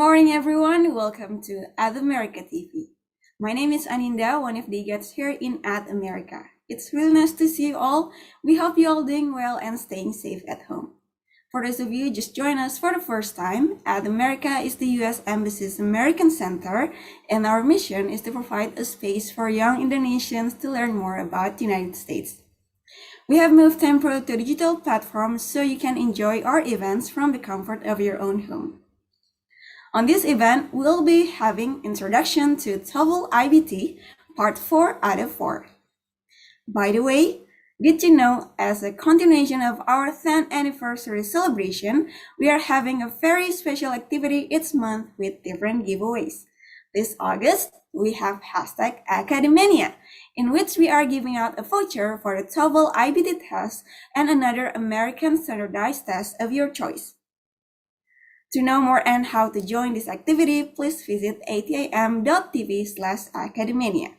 morning, everyone. Welcome to At America TV. My name is Aninda, one of the guests here in At America. It's really nice to see you all. We hope you all doing well and staying safe at home. For those of you just joined us for the first time, At America is the U.S. Embassy's American Center, and our mission is to provide a space for young Indonesians to learn more about the United States. We have moved Tempro to digital platforms so you can enjoy our events from the comfort of your own home. On this event, we'll be having Introduction to TOEFL iBT, Part 4 out of 4. By the way, did you know, as a continuation of our 10th anniversary celebration, we are having a very special activity each month with different giveaways. This August, we have #Academania, in which we are giving out a voucher for the TOEFL iBT test and another American standardized test of your choice. To know more and how to join this activity, please visit atim.tv/academania.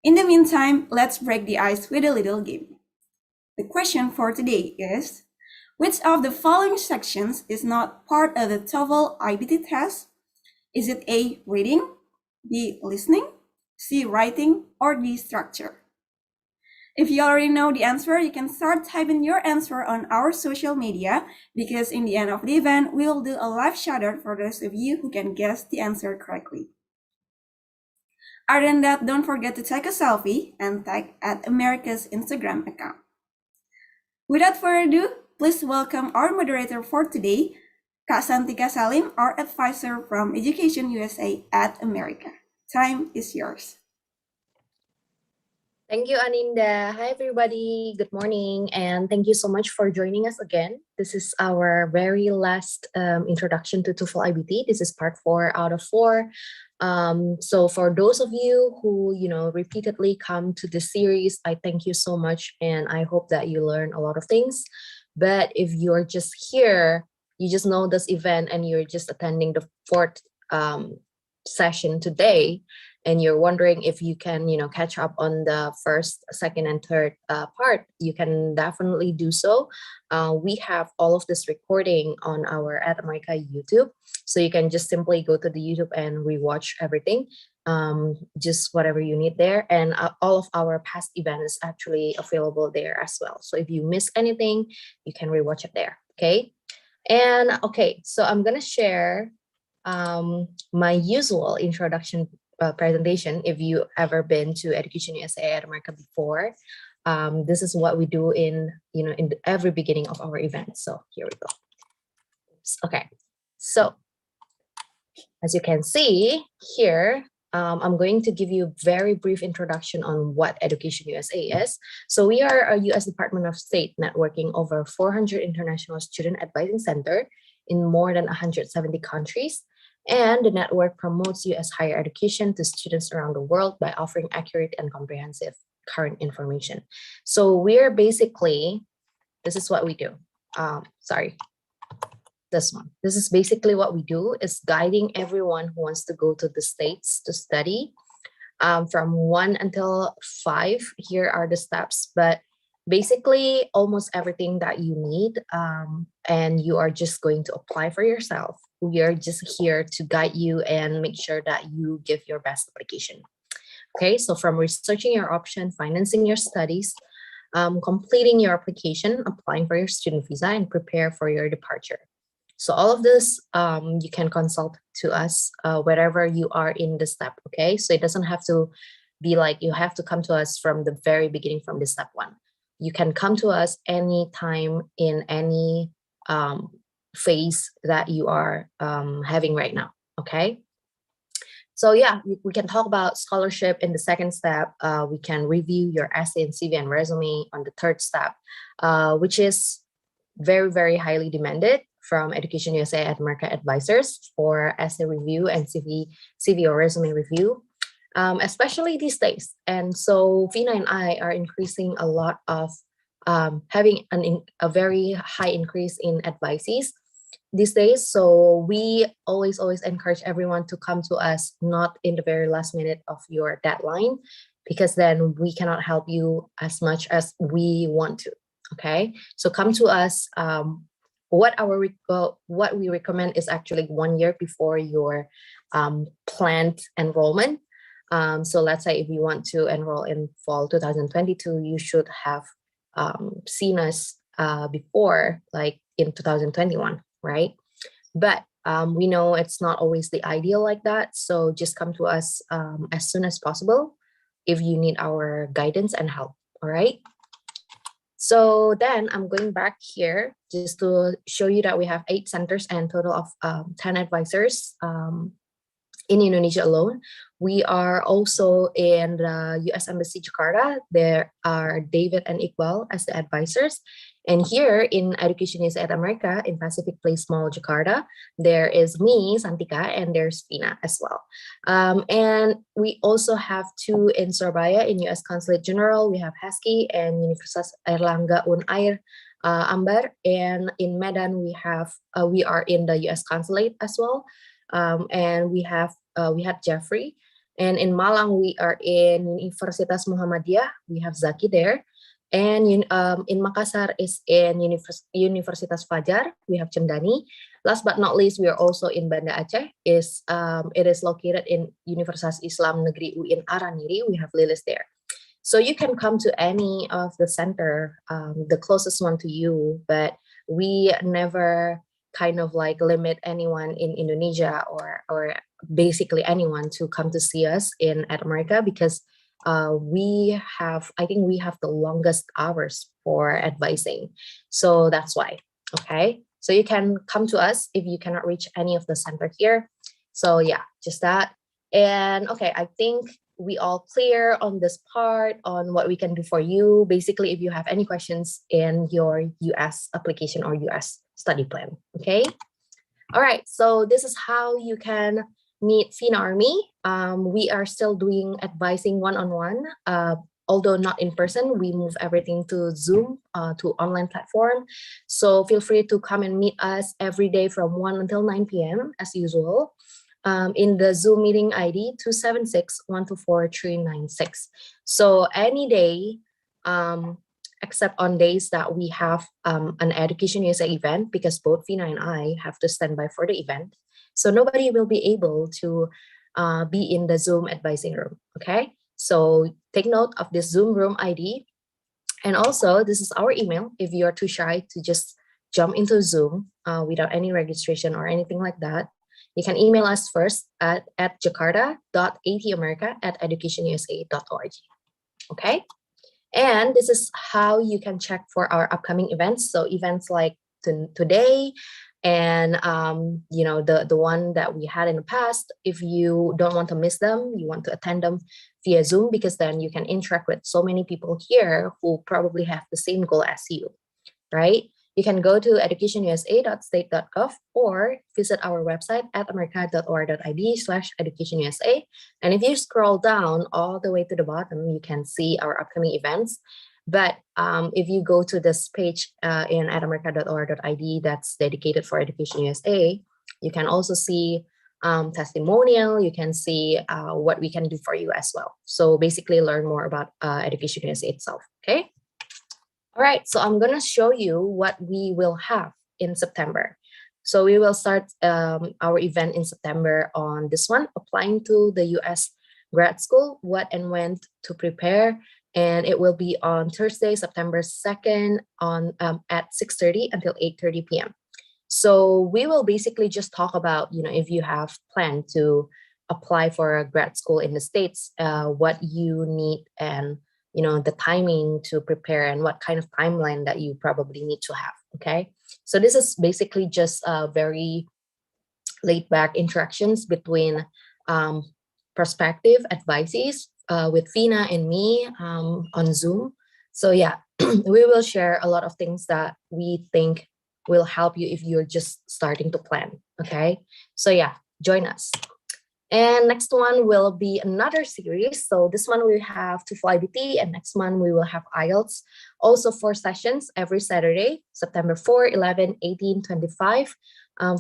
In the meantime, let's break the ice with a little game. The question for today is, which of the following sections is not part of the TOEFL iBT test? Is it A, reading, B, listening, C, writing, or D, structure? If you already know the answer, you can start typing your answer on our social media, because in the end of the event, we will do a live shout-out for those of you who can guess the answer correctly. Other than that, don't forget to take a selfie and tag at America's Instagram account. Without further ado, please welcome our moderator for today, Kak Santika Salim, our advisor from Education USA at America. Time is yours. Thank you, Aninda. Hi, everybody. Good morning, and thank you so much for joining us again. This is our very last introduction to TOEFL iBT. This is part 4 out of 4. So for those of you who, repeatedly come to this series, I thank you so much, and I hope that you learn a lot of things. But if you're just here, you just know this event, and you're just attending the 4th session today, and you're wondering if you can, catch up on the 1st, 2nd, and 3rd part, you can definitely do so. We have all of this recording on our At America YouTube, so you can just simply go to the YouTube and rewatch everything, just whatever you need there. And all of our past events is actually available there as well. So if you miss anything, you can rewatch it there. Okay. And okay, so I'm gonna share my usual introduction presentation. If you ever been to Education USA at America before, this is what we do in every beginning of our event. So here we go. Okay, so as you can see here, I'm going to give you a very brief introduction on what Education USA is. So we are a U.S. Department of State networking over 400 international student advising center in more than 170 countries. And the network promotes U.S. higher education to students around the world by offering accurate and comprehensive current information. So we're basically, this is what we do. This one. This is basically what we do, is guiding everyone who wants to go to the States to study. From 1 until 5, here are the steps, but basically almost everything that you need, and you are just going to apply for yourself. We are just here to guide you and make sure that you give your best application. Okay, so from researching your option, financing your studies, completing your application, applying for your student visa, and prepare for your departure. So all of this, you can consult to us wherever you are in the step, okay? So it doesn't have to be like you have to come to us from the very beginning, from the step 1. You can come to us anytime in any phase that you are having right now, okay? So yeah, we can talk about scholarship in the 2nd step. We can review your essay and CV and resume on the 3rd step, which is very, very highly demanded from Education USA at America advisors for essay review and CV or resume review, especially these days. And so Vina and I are increasing a lot of having a very high increase in advisees these days. So we always encourage everyone to come to us, not in the very last minute of your deadline, because then we cannot help you as much as we want to. Okay, so come to us what we recommend is actually 1 year before your planned enrollment. So let's say if you want to enroll in fall 2022, you should have seen us before, like in 2021, right? But we know it's not always the ideal like that. So just come to us as soon as possible if you need our guidance and help. All right. So then I'm going back here just to show you that we have 8 centers and total of 10 advisors in Indonesia alone. We are also in the US Embassy Jakarta. There are David and Iqbal as the advisors. And here in Education USA at America in Pacific Place Mall, Jakarta, there is me, Santika, and there's Fina as well. And we also have 2 in Surabaya in US Consulate General. We have Hesky and Universitas Airlangga Unair Ambar. And in Medan, we are in the US Consulate as well. And we had Jeffrey. And in Malang, we are in Universitas Muhammadiyah. We have Zaki there. And in Makassar is in Universitas Fajar. We have Cendani. Last but not least, we are also in Banda Aceh. It is located in Universitas Islam Negeri UIN Araniri. We have Lilis there. So you can come to any of the center, the closest one to you, but we never kind of like limit anyone in Indonesia or basically anyone to come to see us at America, because I think we have the longest hours for advising. So that's why. Okay. So you can come to us if you cannot reach any of the center here. So yeah, just that. And okay, I think we all clear on this part on what we can do for you. Basically, if you have any questions in your US application or US study plan. Okay. All right. So this is how you can meet Fina or me. We are still doing advising one-on-one, although not in person. We move everything to Zoom, to online platform. So feel free to come and meet us every day from 1 until 9 p.m. as usual. In the Zoom meeting ID 276-124-396. So any day, except on days that we have an Education USA event, because both Fina and I have to stand by for the event. So nobody will be able to be in the Zoom advising room, okay? So take note of this Zoom room ID. And also, this is our email if you're too shy to just jump into Zoom without any registration or anything like that. You can email us first at jakarta.atamerica@educationusa.org. Okay? And this is how you can check for our upcoming events. So events like today and the one that we had in the past. If you don't want to miss them, you want to attend them via Zoom, because then you can interact with so many people here who probably have the same goal as you, right? You can go to educationusa.state.gov or visit our website at america.or.id/educationusa. And if you scroll down all the way to the bottom, you can see our upcoming events. But if you go to this page in america.or.id that's dedicated for Education USA, you can also see testimonial. You can see what we can do for you as well. So basically learn more about Education USA itself, okay? All right, so I'm gonna show you what we will have in September. So we will start our event in September on this one, applying to the US grad school, what and when to prepare. And it will be on Thursday, September 2nd at 6:30 until 8:30 p.m. So we will basically just talk about, if you have planned to apply for a grad school in the States, what you need and the timing to prepare and what kind of timeline that you probably need to have, okay? So this is basically just very laid back interactions between prospective advisees with Fina and me on Zoom. So yeah, we will share a lot of things that we think will help you if you're just starting to plan, okay? So yeah, join us. And next one will be another series. So this one we have TOEFL iBT, and next one we will have IELTS. Also 4 sessions every Saturday, September 4, 11, 18, 25,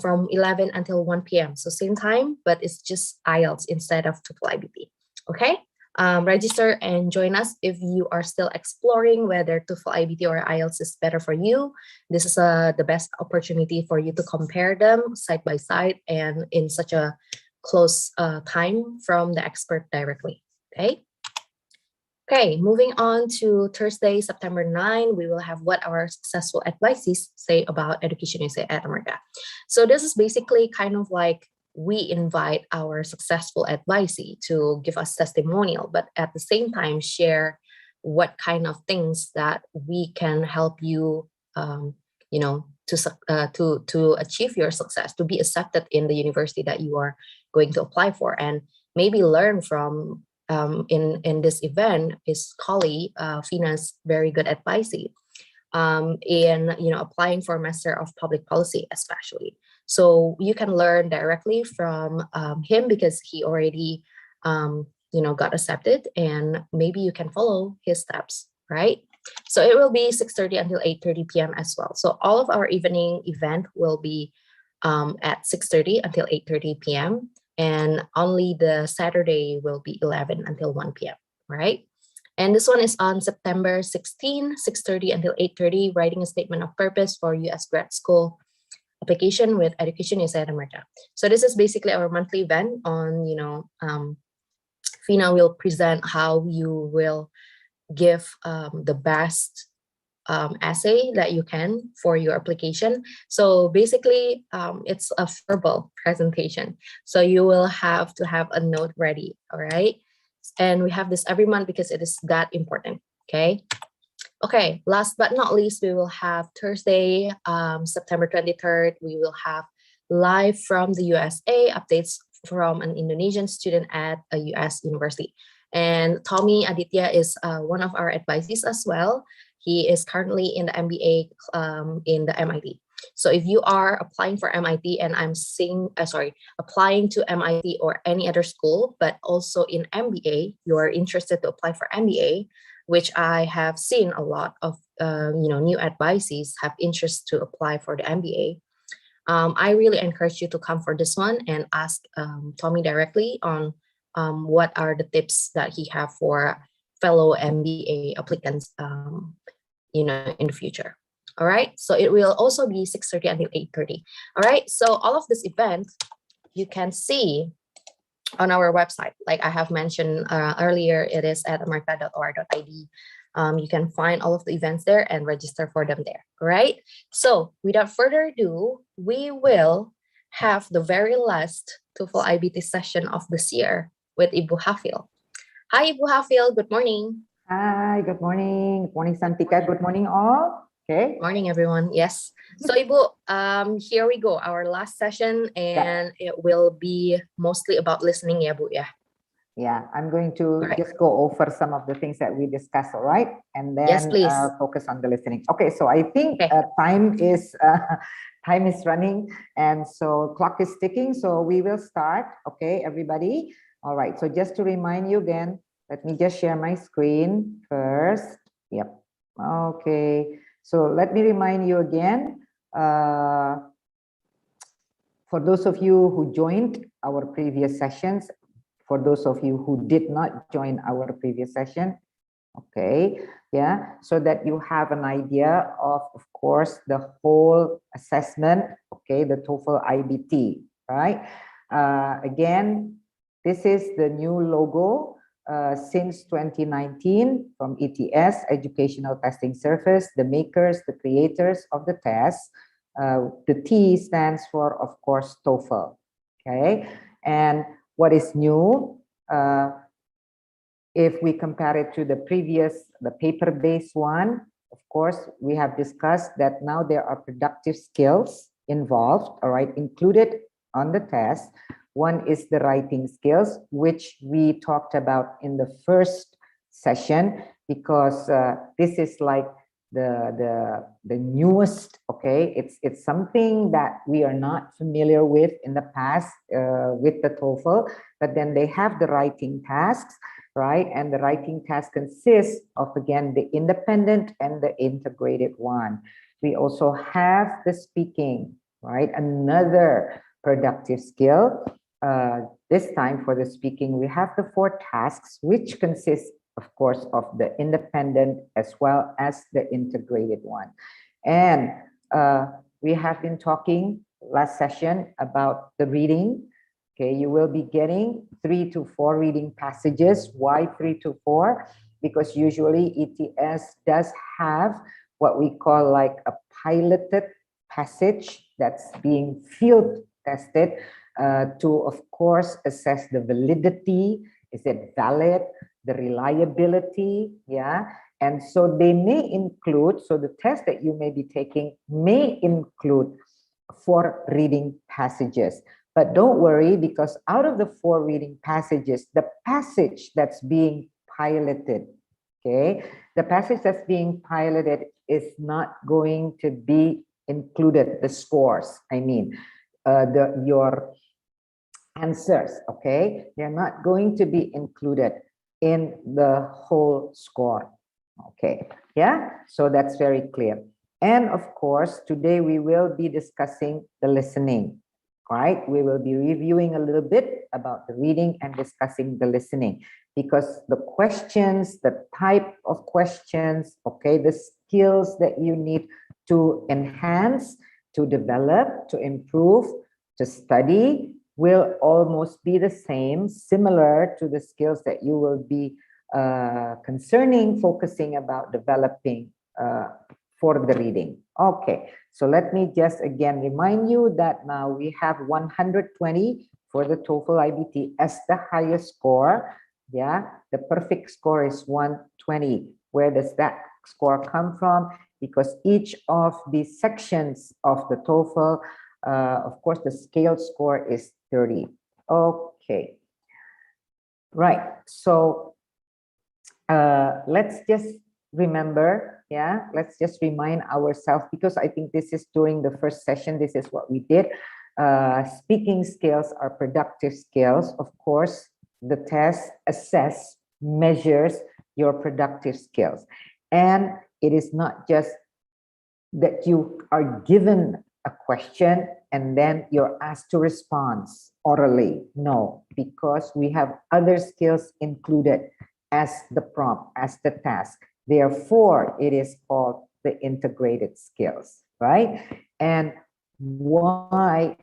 from 11 until 1 p.m. So same time, but it's just IELTS instead of TOEFL iBT. Okay, Register and join us if you are still exploring whether TOEFL IBT or IELTS is better for you. This is the best opportunity for you to compare them side by side and in such a close time from the expert directly. Okay, moving on to Thursday, September 9, we will have what our successful advisees say about Education USA at America. So this is basically kind of like we invite our successful advisee to give us testimonial, but at the same time share what kind of things that we can help you, to achieve your success, to be accepted in the university that you are going to apply for, and maybe learn from in this event is Kali, Fina's very good advisee in applying for Master of Public Policy especially. So you can learn directly from him because he already got accepted, and maybe you can follow his steps, right? So it will be 6:30 until 8:30 p.m. as well. So all of our evening event will be at 6:30 until 8:30 p.m. and only the Saturday will be 11 until 1 p.m. Right? And this one is on September 16, 6:30 until 8:30, writing a statement of purpose for U.S. grad school application with Education USA at America. So this is basically our monthly event on, Fina will present how you will give the best essay that you can for your application. So basically, it's a verbal presentation. So you will have to have a note ready, all right? And we have this every month because it is that important, okay? Okay, last but not least, we will have Thursday, September 23rd, we will have live from the USA, updates from an Indonesian student at a US university. And Tommy Aditya is one of our advisees as well. He is currently in the MBA in the MIT. So if you are applying for MIT and applying to MIT or any other school, but also in MBA, you are interested to apply for MBA, which I have seen a lot of new advisees have interest to apply for the MBA. I really encourage you to come for this one and ask Tommy directly on what are the tips that he have for fellow MBA applicants, in the future. All right, so it will also be 6:30 until 8:30. All right, so all of this event you can see on our website. Like I have mentioned earlier, it is at america.or.id. You can find all of the events there and register for them there. All right, so without further ado, we will have the very last TOEFL IBT session of this year with Ibu Hafil. Hi, Ibu Hafil. Good morning. Hi, good morning. Good morning, Santika. Good morning, all. Okay. Morning, everyone. Yes. So, Ibu, here we go. Our last session, and it will be mostly about listening, ya, Bu, ya. Yeah, I'm going to just go over some of the things that we discussed, all right? And then yes, please. Focus on the listening. Okay, so I think time is running, and so clock is ticking. So we will start. Okay, everybody. All right. So just to remind you again, let me just share my screen first. Yep. Okay. So let me remind you again. For those of you who joined our previous sessions, for those of you who did not join our previous session, okay, yeah, so that you have an idea of course, the whole assessment, okay, the TOEFL iBT, right? Again, this is the new logo since 2019 from ETS, Educational Testing Service, the makers, the creators of the test. The T stands for, of course, TOEFL, okay? And what is new, if we compare it to the previous, the paper-based one, of course, we have discussed that now there are productive skills involved, all right, included on the test. One is the writing skills, which we talked about in the first session, because this is like the newest, okay, it's something that we are not familiar with in the past with the TOEFL, but then they have the writing tasks, right? And the writing task consists of, again, the independent and the integrated one. We also have the speaking, right? Another productive skill. this time for the speaking, we have the 4 tasks, which consist, of course, of the independent as well as the integrated one. And we have been talking last session about the reading. Okay, you will be getting 3 to 4 reading passages. Why 3 to 4? Because usually ETS does have what we call like a piloted passage that's being field tested to, of course, assess the validity. Is it valid? The reliability, yeah. And so they may include, so the test that you may be taking may include 4 reading passages. But don't worry, because out of the 4 reading passages, the passage that's being piloted, okay, the passage that's being piloted is not going to be included, the scores, I mean, your answers, okay, they're not going to be included in the whole score. Okay, yeah, so that's very clear. And of course, today we will be discussing the listening, right? We will be reviewing a little bit about the reading and discussing the listening, because the questions, the type of questions, okay, the skills that you need to enhance, to develop, to improve, to study will almost be the same, similar to the skills that you will be focusing about developing for the reading. Okay, so let me just again remind you that now we have 120 for the TOEFL iBT as the highest score. Yeah, the perfect score is 120. Where does that score come from? Because each of the sections of the TOEFL, of course, the scale score is 30. Okay, right. So let's just remember, yeah, let's just remind ourselves, because I think this is during the first session, this is what we did. Speaking skills are productive skills. Of course, the test measures your productive skills. And it is not just that you are given a question and then you're asked to respond orally. No, because we have other skills included as the prompt, as the task. Therefore, it is called the integrated skills, right? And why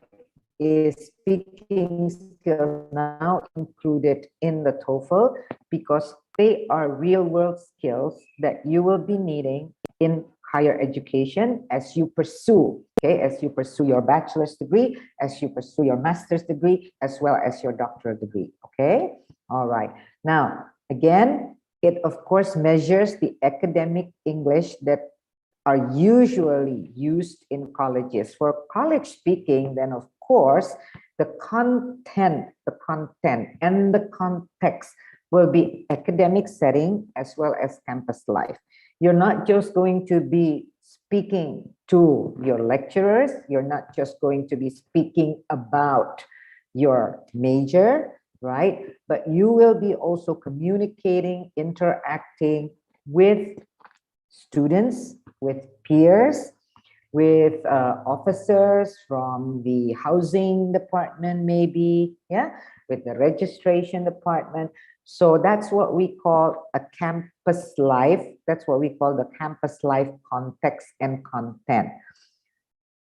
is speaking skills now included in the TOEFL? Because they are real-world skills that you will be needing in higher education as you pursue, okay, as you pursue your bachelor's degree, as you pursue your master's degree, as well as your doctoral degree, okay? All right. Now, again, it of course measures the academic English that are usually used in colleges. For college speaking, then of course, the content and the context will be academic setting as well as campus life. You're not just going to be speaking to your lecturers. You're not just going to be speaking about your major, right? But you will be also communicating, interacting with students, with peers, with officers from the housing department, maybe, yeah, with the registration department. So that's what we call a campus life. That's what we call the campus life context and content.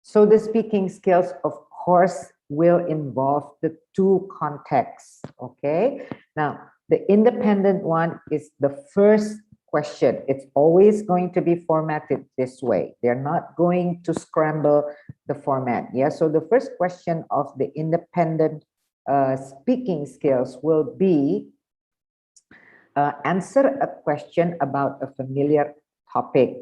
So the speaking skills, of course, will involve the 2 contexts, okay? Now, the independent one is the first question. It's always going to be formatted this way. They're not going to scramble the format. Yeah, so the first question of the independent speaking skills will be answer a question about a familiar topic.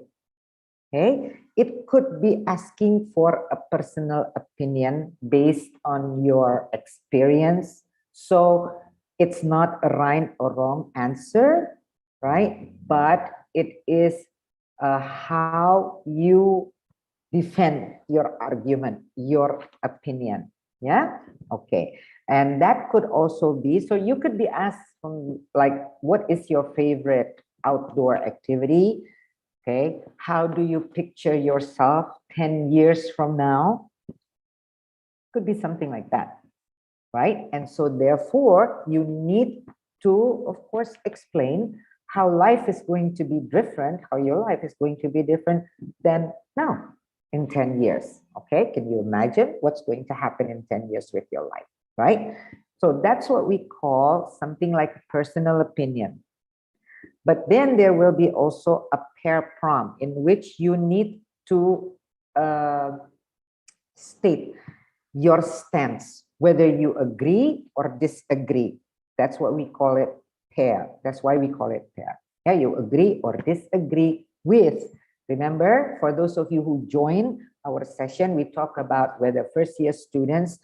Okay, it could be asking for a personal opinion based on your experience. So it's not a right or wrong answer, right? But it is how you defend your argument, your opinion. Yeah, okay. And that could also be, so you could be asked from like, what is your favorite outdoor activity? Okay, how do you picture yourself 10 years from now? Could be something like that. right? And so therefore, you need to, of course, explain how life is going to be different, how your life is going to be different than now in 10 years, okay? Can you imagine what's going to happen in 10 years with your life, right? So that's what we call something like personal opinion. But then there will be also a pair prompt in which you need to state your stance, whether you agree or disagree. That's what we call it pair. That's why we call it pair. Yeah, you agree or disagree with. Remember, for those of you who join our session, we talk about whether first-year students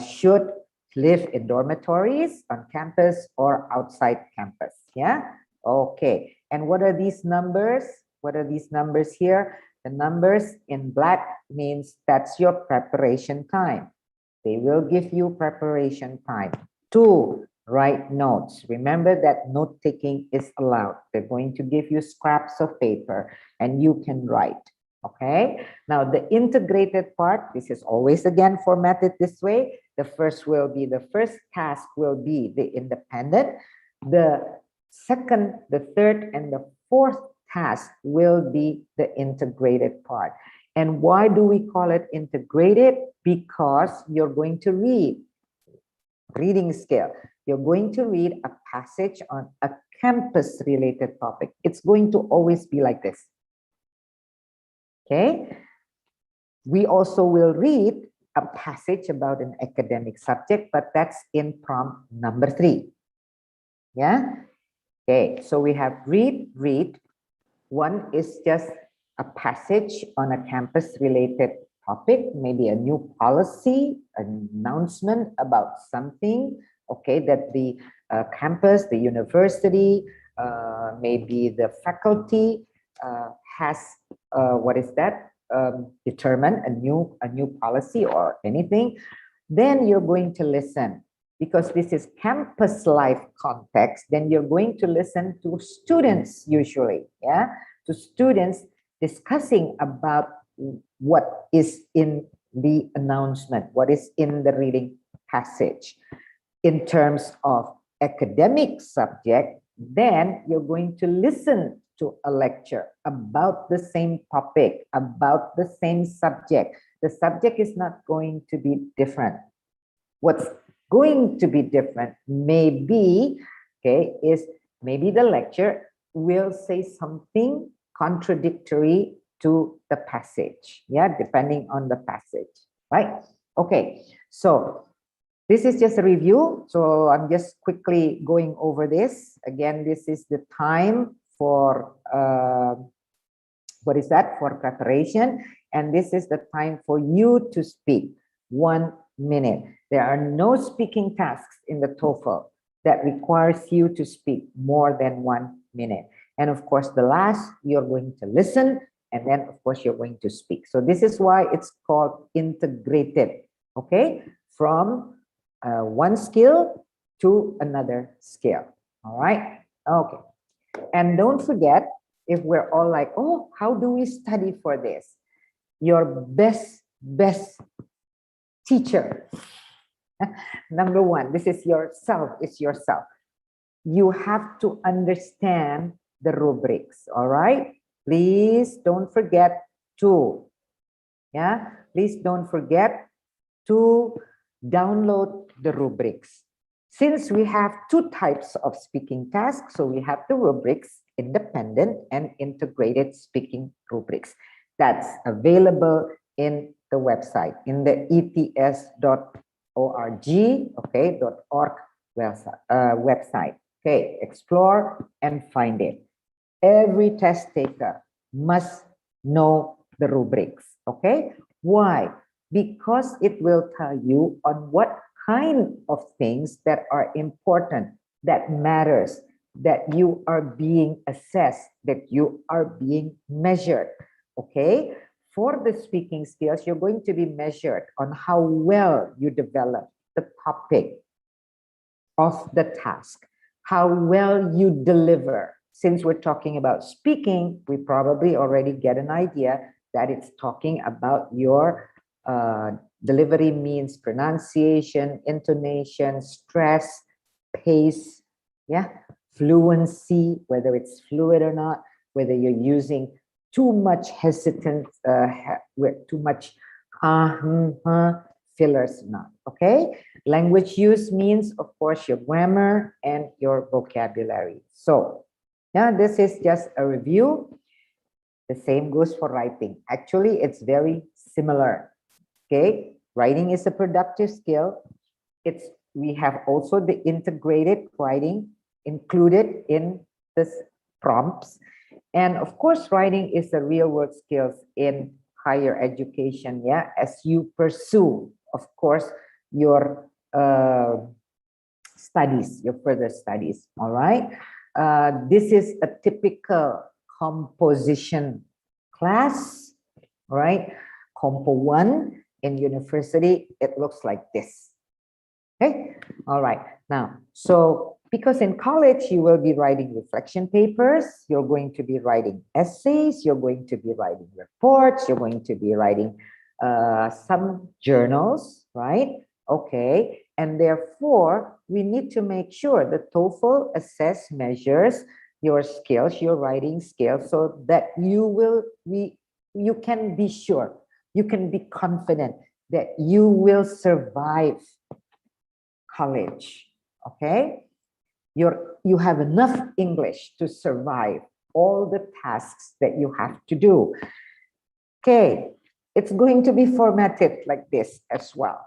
should live in dormitories, on campus, or outside campus. Yeah? Okay. And what are these numbers? What are these numbers here? The numbers in black means that's your preparation time. They will give you preparation time to write notes. Remember that note taking is allowed. They're going to give you scraps of paper and you can write. Okay. Now the integrated part, this is always again formatted this way. The first task will be the independent. The second, the third, and the fourth task will be the integrated part. And why do we call it integrated? Because you're going to read, reading skill. You're going to read a passage on a campus-related topic. It's going to always be like this. Okay? We also will read a passage about an academic subject, but that's in prompt number 3. Yeah? Okay, so we have read. One is just a passage on a campus-related topic, maybe a new policy, an announcement about something, okay, that the campus, the university, maybe the faculty has, determined a new policy or anything. Then you're going to listen. Because this is campus life context, then you're going to listen to students usually, yeah? To students discussing about what is in the announcement, what is in the reading passage. In terms of academic subject, then you're going to listen to a lecture about the same topic, about the same subject. The subject is not going to be different. What's going to be different maybe, okay, is maybe the lecture will say something contradictory to the passage, yeah, depending on the passage, right? Okay, so this is just a review, so I'm just quickly going over this. Again, this is the time for for preparation, and this is the time for you to speak. 1 minute. There are no speaking tasks in the TOEFL that requires you to speak more than 1 minute. And of course, the last, you're going to listen, and then of course, you're going to speak. So this is why it's called integrated, okay? From one skill to another skill, all right? Okay. And don't forget, if we're all like, oh, how do we study for this? Your best teacher. Number one, this is yourself, it's yourself. You have to understand the rubrics, all right? Please don't forget to, yeah? Please don't forget to download the rubrics. Since we have 2 types of speaking tasks, so we have the rubrics, independent and integrated speaking rubrics. That's available in the website, in the ets.org, okay, .org website. Okay, explore and find it. Every test taker must know the rubrics, okay? Why? Because it will tell you on what kind of things that are important, that matters, that you are being assessed, that you are being measured, okay? For the speaking skills, you're going to be measured on how well you develop the topic of the task, how well you deliver. Since we're talking about speaking, we probably already get an idea that it's talking about your Delivery means pronunciation, intonation, stress, pace, yeah, fluency, whether it's fluid or not, whether you're using too much hesitance, too much fillers or not, okay? Language use means, of course, your grammar and your vocabulary. So, yeah, this is just a review. The same goes for writing. Actually, it's very similar. Okay, writing is a productive skill. We have also the integrated writing included in this prompts. And of course, writing is a real world skills in higher education. Yeah, as you pursue, of course, your studies, your further studies. All right. This is a typical composition class. All right. Compo 1 in university, it looks like this. Okay. All right. Now, so because in college, you will be writing reflection papers, you're going to be writing essays, you're going to be writing reports, you're going to be writing some journals, right? Okay. And therefore, we need to make sure the TOEFL assess measures your skills, your writing skills, so that you can be sure, you can be confident that you will survive college. Okay, you have enough English to survive all the tasks that you have to do. Okay, it's going to be formatted like this as well.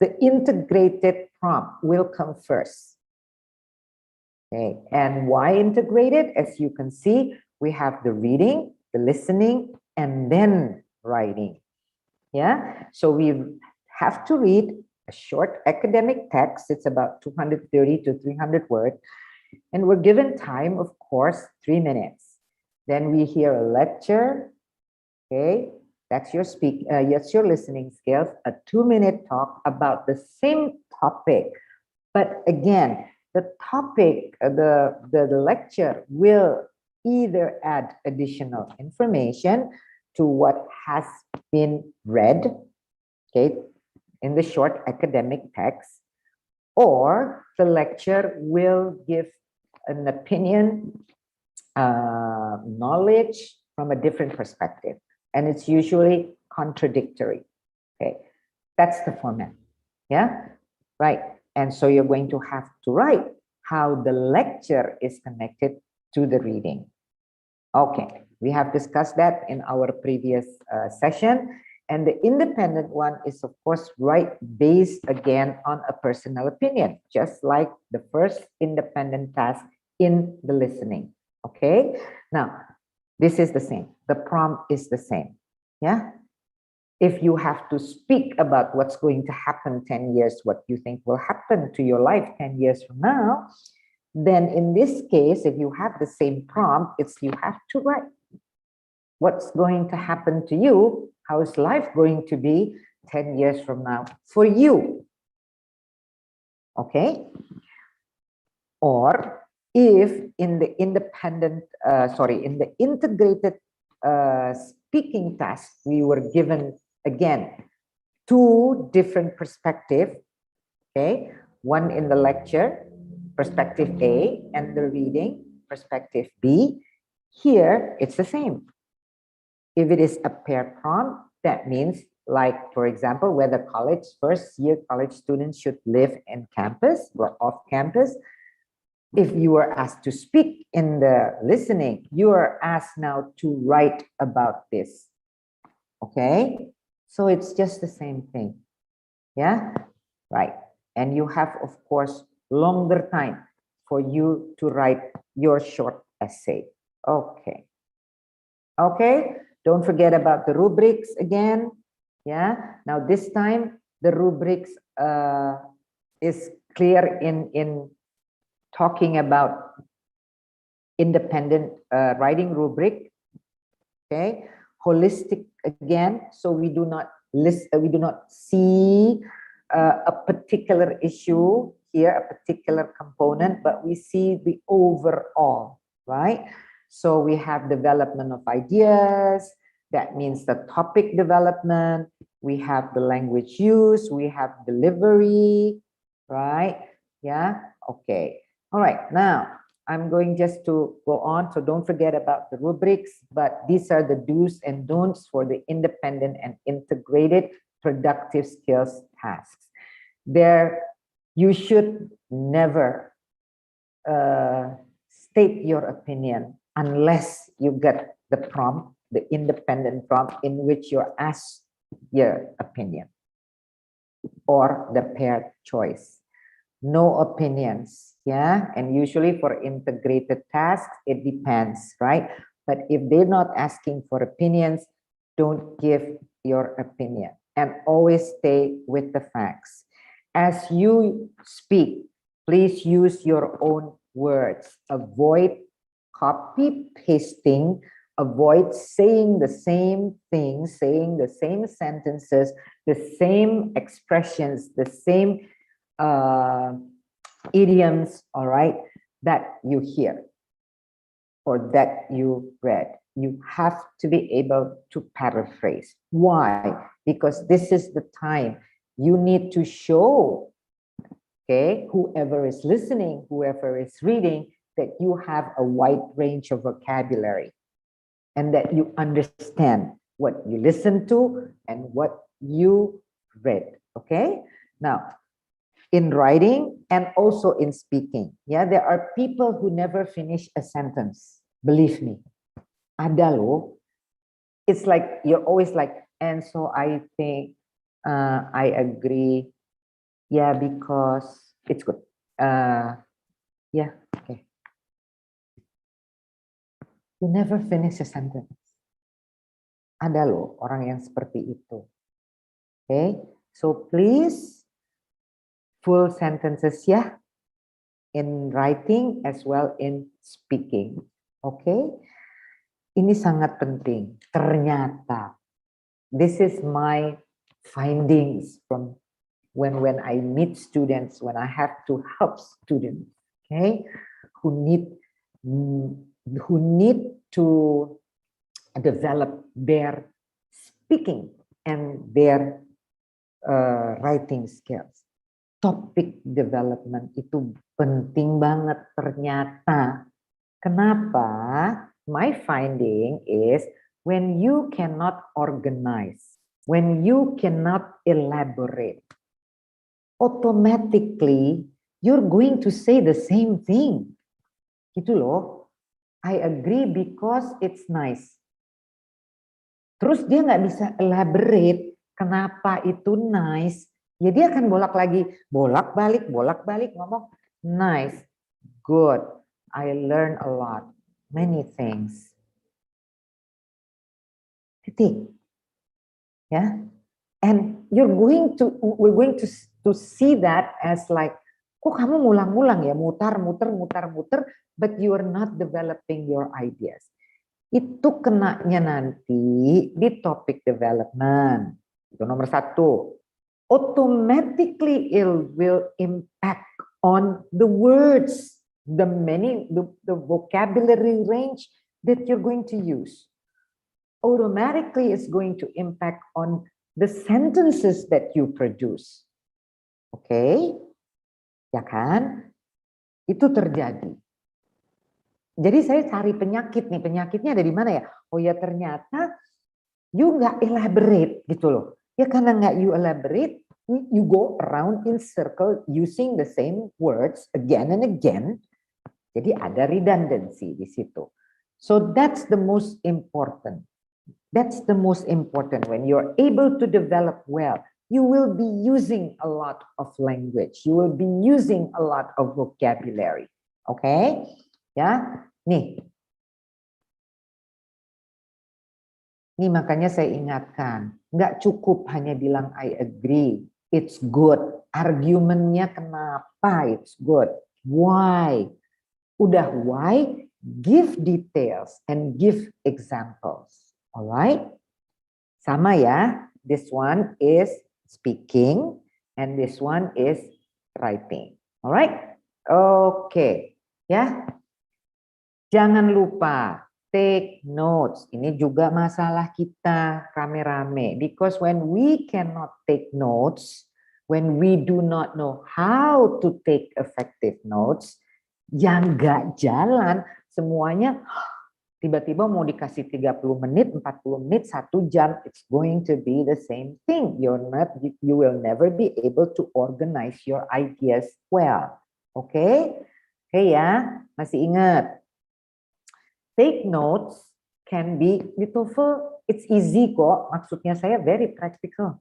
The integrated prompt will come first. Okay, and why integrated? As you can see, we have the reading, the listening, and then writing. Yeah, so we have to read a short academic text. It's about 230 to 300 words. And we're given time, of course, 3 minutes. Then we hear a lecture. Okay, that's your listening skills. A 2-minute talk about the same topic. But again, the topic, the lecture will either add additional information to what has been read, okay, in the short academic text, or the lecture will give an opinion, knowledge from a different perspective. And it's usually contradictory. Okay, that's the format. Yeah, right. And so you're going to have to write how the lecture is connected to the reading. Okay, we have discussed that in our previous session. And the independent one is, of course, based again on a personal opinion, just like the first independent task in the listening. Okay, now this is the same. The prompt is the same. Yeah. If you have to speak about what's going to happen 10 years, what you think will happen to your life 10 years from now, then in this case, if you have the same prompt, you have to write what's going to happen to you. How is life going to be 10 years from now for you? Okay. Or if in the in the integrated speaking task, we were given again 2 different perspectives. Okay, one in the lecture, perspective A, and the reading, perspective B. Here, it's the same. If it is a pair prompt, that means, like, for example, whether first-year college students should live in campus or off campus. If you are asked to speak in the listening, you are asked now to write about this. Okay, so it's just the same thing. Yeah, right. And you have, of course, longer time for you to write your short essay. Okay. Okay, don't forget about the rubrics again. Yeah, now this time the rubrics is clear in talking about independent writing rubric. Okay, holistic again, so we do not see a particular issue here, a particular component, but we see the overall, right? So we have development of ideas, that means the topic development, we have the language use, we have delivery, right? Yeah, okay. All right, now I'm going just to go on, so don't forget about the rubrics, but these are the do's and don'ts for the independent and integrated productive skills tasks. There, you should never state your opinion unless you get the prompt, the independent prompt in which you're asked your opinion or the paired choice. No opinions, yeah? And usually for integrated tasks, it depends, right? But if they're not asking for opinions, don't give your opinion and always stay with the facts. As you speak, please use your own words. Avoid copy pasting, avoid saying the same things, saying the same sentences, the same expressions, the same idioms, all right, that you hear or that you read. You have to be able to paraphrase. Why? Because this is the time you need to show, okay, whoever is listening, whoever is reading, that you have a wide range of vocabulary and that you understand what you listen to and what you read, okay? Now, in writing and also in speaking, yeah, there are people who never finish a sentence. Believe me, ada loh. It's like you're always like, and so I think, I agree, yeah, because it's good. Yeah, okay. You never finish a sentence. Ada loh orang yang seperti itu. Okay, so please full sentences ya, in writing as well in speaking. Okay, ini sangat penting. Ternyata, this is my findings from when I meet students, when I have to help students, okay, who need to develop their speaking and their writing skills. Topic development itu penting banget ternyata. Kenapa? My finding is when you cannot organize, when you cannot elaborate, automatically you're going to say the same thing. Gitu loh. I agree because it's nice. Terus dia nggak bisa elaborate kenapa itu nice. Ya dia akan bolak-balik ngomong nice, good, I learn a lot, many things. Titik. Ya. And we're going to see that as like, kok kamu ngulang-ngulang ya, mutar, but you are not developing your ideas. Itu kenanya nanti di topic development. Itu nomor 1. Automatically it will impact on the words, the vocabulary range that you're going to use. Automatically it's going to impact on the sentences that you produce. Oke? Ya kan? Itu terjadi. Jadi saya cari penyakit nih, penyakitnya ada di mana ya? Oh ya ternyata you nggak elaborate gitu loh. Ya karena nggak you elaborate, you go around in circle using the same words again and again. Jadi ada redundancy di situ. So that's the most important. That's the most important. When you're able to develop well, you will be using a lot of language. You will be using a lot of vocabulary. Okay? Ya, nih. Nih makanya saya ingatkan, nggak cukup hanya bilang I agree, it's good. Argumennya kenapa it's good? Why? Udah why? Give details and give examples. Alright? Sama ya, this one is speaking and this one is writing. Alright? Okay. Ya. Jangan lupa Take notes. Ini juga masalah kita rame-rame. Because when we cannot take notes, when we do not know how to take effective notes, yang nggak jalan, semuanya tiba-tiba mau dikasih 30 menit, 40 menit, 1 jam, it's going to be the same thing. You will never be able to organize your ideas well. Oke? Oke ya, masih ingat. Take notes can be di TOEFL, it's easy kok. Maksudnya saya very practical.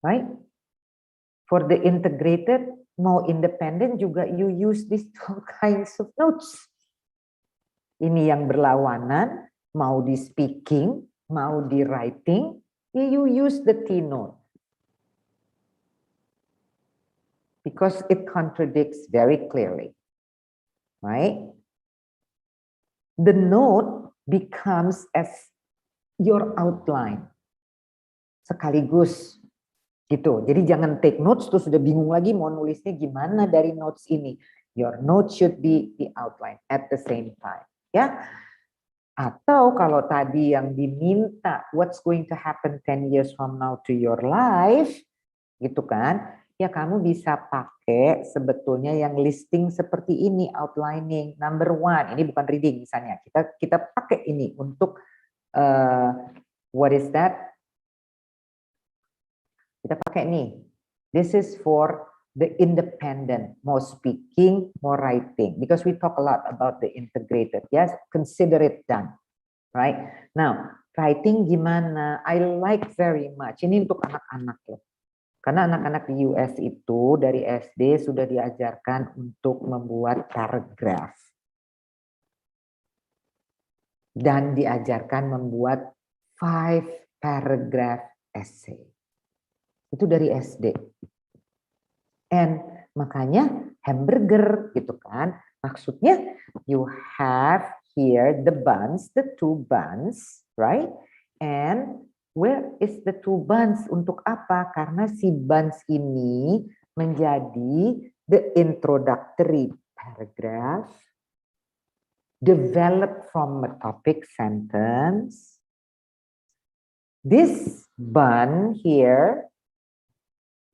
Right? For the integrated, mau independent juga you use these two kinds of notes. Ini yang berlawanan, mau di speaking, mau di writing, you use the T note. Because it contradicts very clearly. Right? The note becomes as your outline. Sekaligus gitu. Jadi jangan take notes terus sudah bingung lagi mau nulisnya gimana dari notes ini. Your note should be the outline at the same time. Ya. Atau kalau tadi yang diminta what's going to happen 10 years from now to your life, gitu kan? Ya kamu bisa pakai sebetulnya yang listing seperti ini, outlining. Number 1, ini bukan reading misalnya. Kita pakai ini untuk what is that? Kita pakai nih. This is for the independent, more speaking, more writing. Because we talk a lot about the integrated. Yes, consider it done. Right? Now, writing gimana? I like very much. Ini untuk anak-anak ya. Karena anak-anak di US itu dari SD sudah diajarkan untuk membuat paragraf. Dan diajarkan membuat 5 paragraph essay. Itu dari SD. And makanya hamburger gitu kan. Maksudnya you have here the buns, the 2 buns, right? And where is the 2 buns? Untuk apa? Karena si buns ini menjadi the introductory paragraph, developed from a topic sentence. This bun here,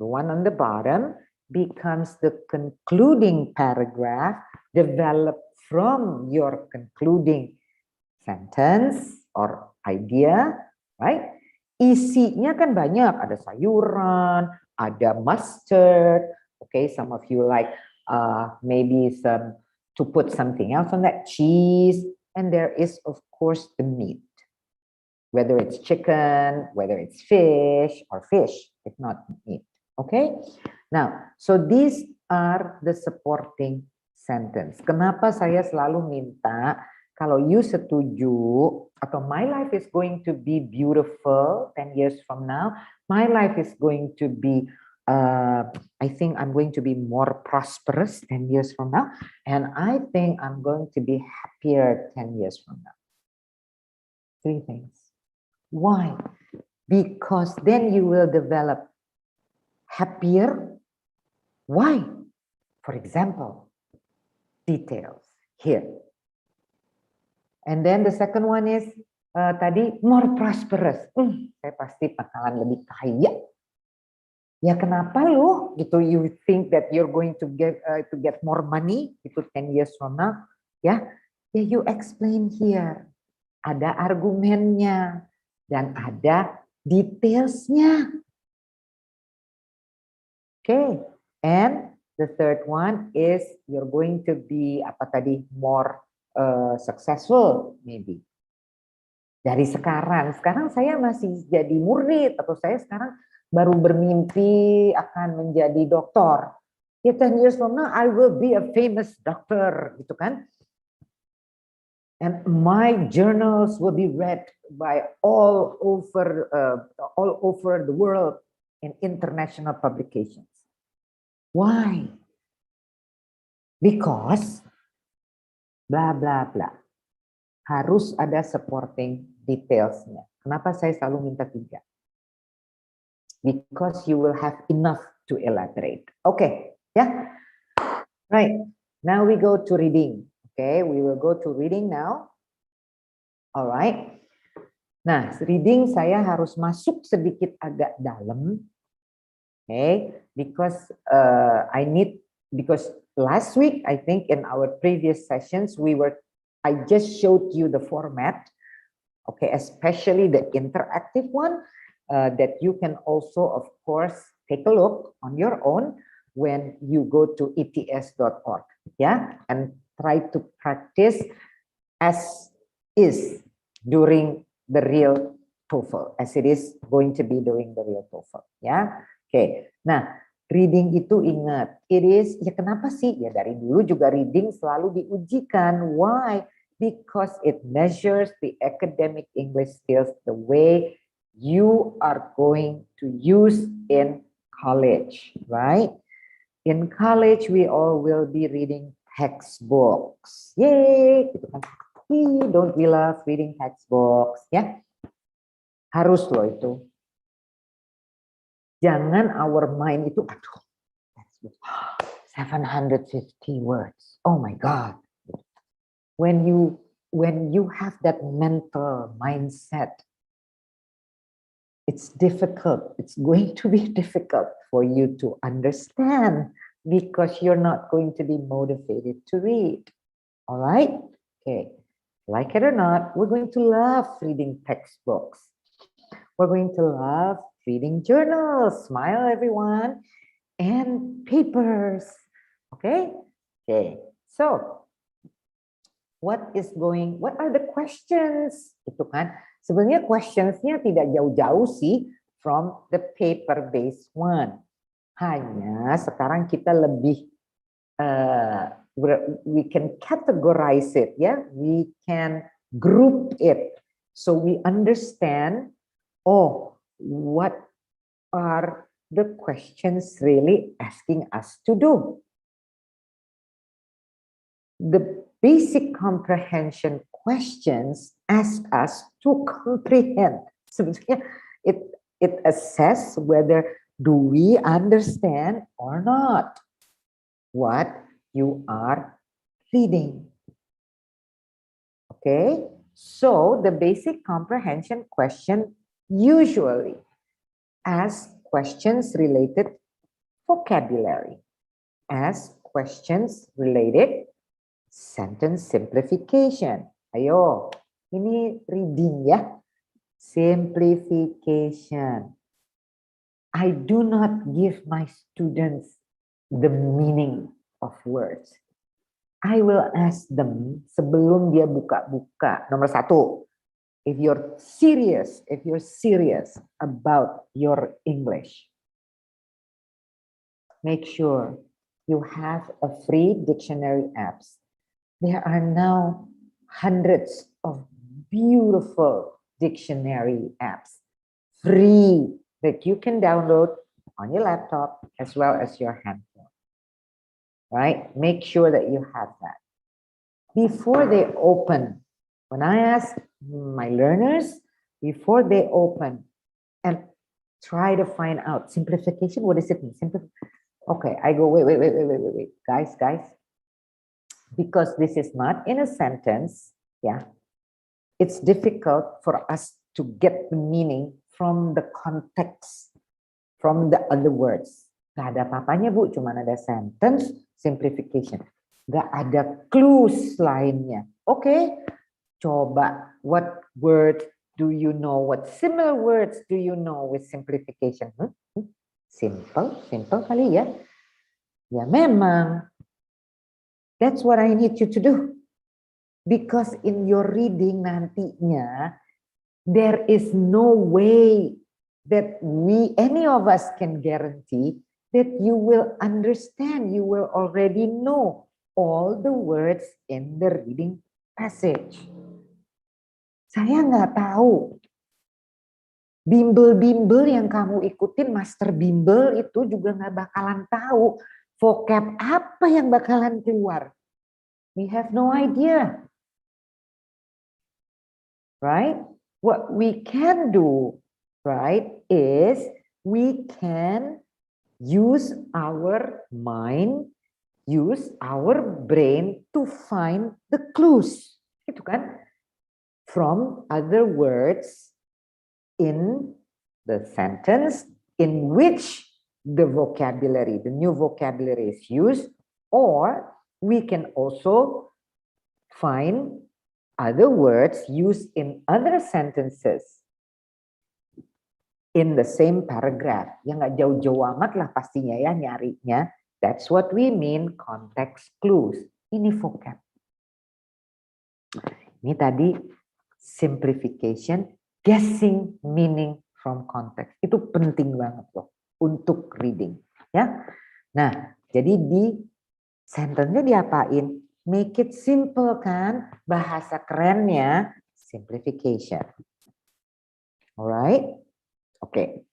the one on the bottom, becomes the concluding paragraph developed from your concluding sentence or idea, right? Isinya kan banyak, ada sayuran, ada mustard, okay, some of you like maybe some to put something else on that, cheese, and there is of course the meat, whether it's chicken, whether it's fish, if not meat, okay? Now, so these are the supporting sentence. Kenapa saya selalu minta kalau you setuju atau my life is going to be beautiful 10 years from now, my life is going to be, I think I'm going to be more prosperous 10 years from now, and I think I'm going to be happier 10 years from now. 3 things. Why? Because then you will develop happier. Why? For example, details here. And then the second one is tadi more prosperous. Saya pasti bakalan lebih kaya. Ya kenapa lu gitu you think that you're going to get more money itu 10 years from now? Ya, you explain here. Ada argumennya dan ada detailsnya. Okay. And the third one is you're going to be apa tadi more successful maybe. Dari sekarang saya masih jadi murid atau saya sekarang baru bermimpi akan menjadi dokter. Ya 10 years from now I will be a famous doctor gitu kan. And my journals will be read by all over the world in international publications. Why? Because bla bla bla. Harus ada supporting detailsnya. Kenapa saya selalu minta 3? Because you will have enough to elaborate. Okay, yeah. Right. Now we go to reading. Okay, we will go to reading now. Alright. Nah, reading saya harus masuk sedikit agak dalam. Okay, because because last week, I think in our previous sessions, I just showed you the format. Okay, especially the interactive one that you can also, of course, take a look on your own when you go to ets.org, yeah, and try to practice as is during the real TOEFL, as it is going to be during the real TOEFL, ya. Oke, nah reading itu ingat, it is, ya kenapa sih? Ya dari dulu juga reading selalu diujikan. Why? Because it measures the academic English skills the way you are going to use in college, right? In college, we all will be reading textbooks. Yay! Don't we love reading textbooks? Ya, harus loh itu. Jangan our mind itu, aduh, 750 words. Oh my God. When you have that mental mindset, it's difficult. It's going to be difficult for you to understand because you're not going to be motivated to read. All right? Okay. Like it or not, we're going to love reading textbooks. We're going to love reading journals. Smile, everyone. And papers. Okay? Okay. So, what are the questions? Itu kan, sebenarnya questions-nya tidak jauh-jauh sih from the paper-based one. Hanya sekarang kita lebih, we can categorize it, ya. We can group it. So we understand, oh, what are the questions really asking us to do? The basic comprehension questions ask us to comprehend. Sebetulnya it assess whether do we understand or not what you are reading. Okay, so the basic comprehension question usually ask questions related vocabulary, ask questions related sentence simplification. Ayo, ini reading ya. Simplification. I do not give my students the meaning of words. I will ask them sebelum dia buka-buka. Nomor satu, if you're serious about your English, make sure you have a free dictionary apps. There are now hundreds of beautiful dictionary apps, free, that you can download on your laptop as well as your handphone. Right? Make sure that you have that. Before they open, when I ask my learners, before they open and try to find out simplification, what does it mean? Okay, I go, wait, guys. Because this is not in a sentence, yeah, it's difficult for us to get the meaning from the context, from the other words. Gak ada apa-apanya, Bu, cuma ada sentence simplification. Gak ada clues lainnya. Okay, coba, what word do you know? What similar words do you know with simplification? Simple kali ya. Ya memang. That's what I need you to do. Because in your reading nantinya, there is no way that any of us can guarantee that you will understand, you will already know all the words in the reading passage. Saya nggak tahu. Bimbel-bimbel yang kamu ikutin, master bimbel itu juga nggak bakalan tahu vocab apa yang bakalan keluar. We have no idea. Right? What we can do, right, is we can use our mind, use our brain to find the clues, gitu kan? From other words in the sentence in which the vocabulary, the new vocabulary is used, or we can also find other words used in other sentences in the same paragraph. Ya nggak jauh-jauh amat lah pastinya ya nyarinya. That's what we mean context clues. Ini vocab. Ini tadi simplification, guessing meaning from context. Itu penting banget loh untuk reading. Ya. Nah, jadi di sentence-nya diapain? Make it simple kan? Bahasa kerennya simplification. Alright? Oke.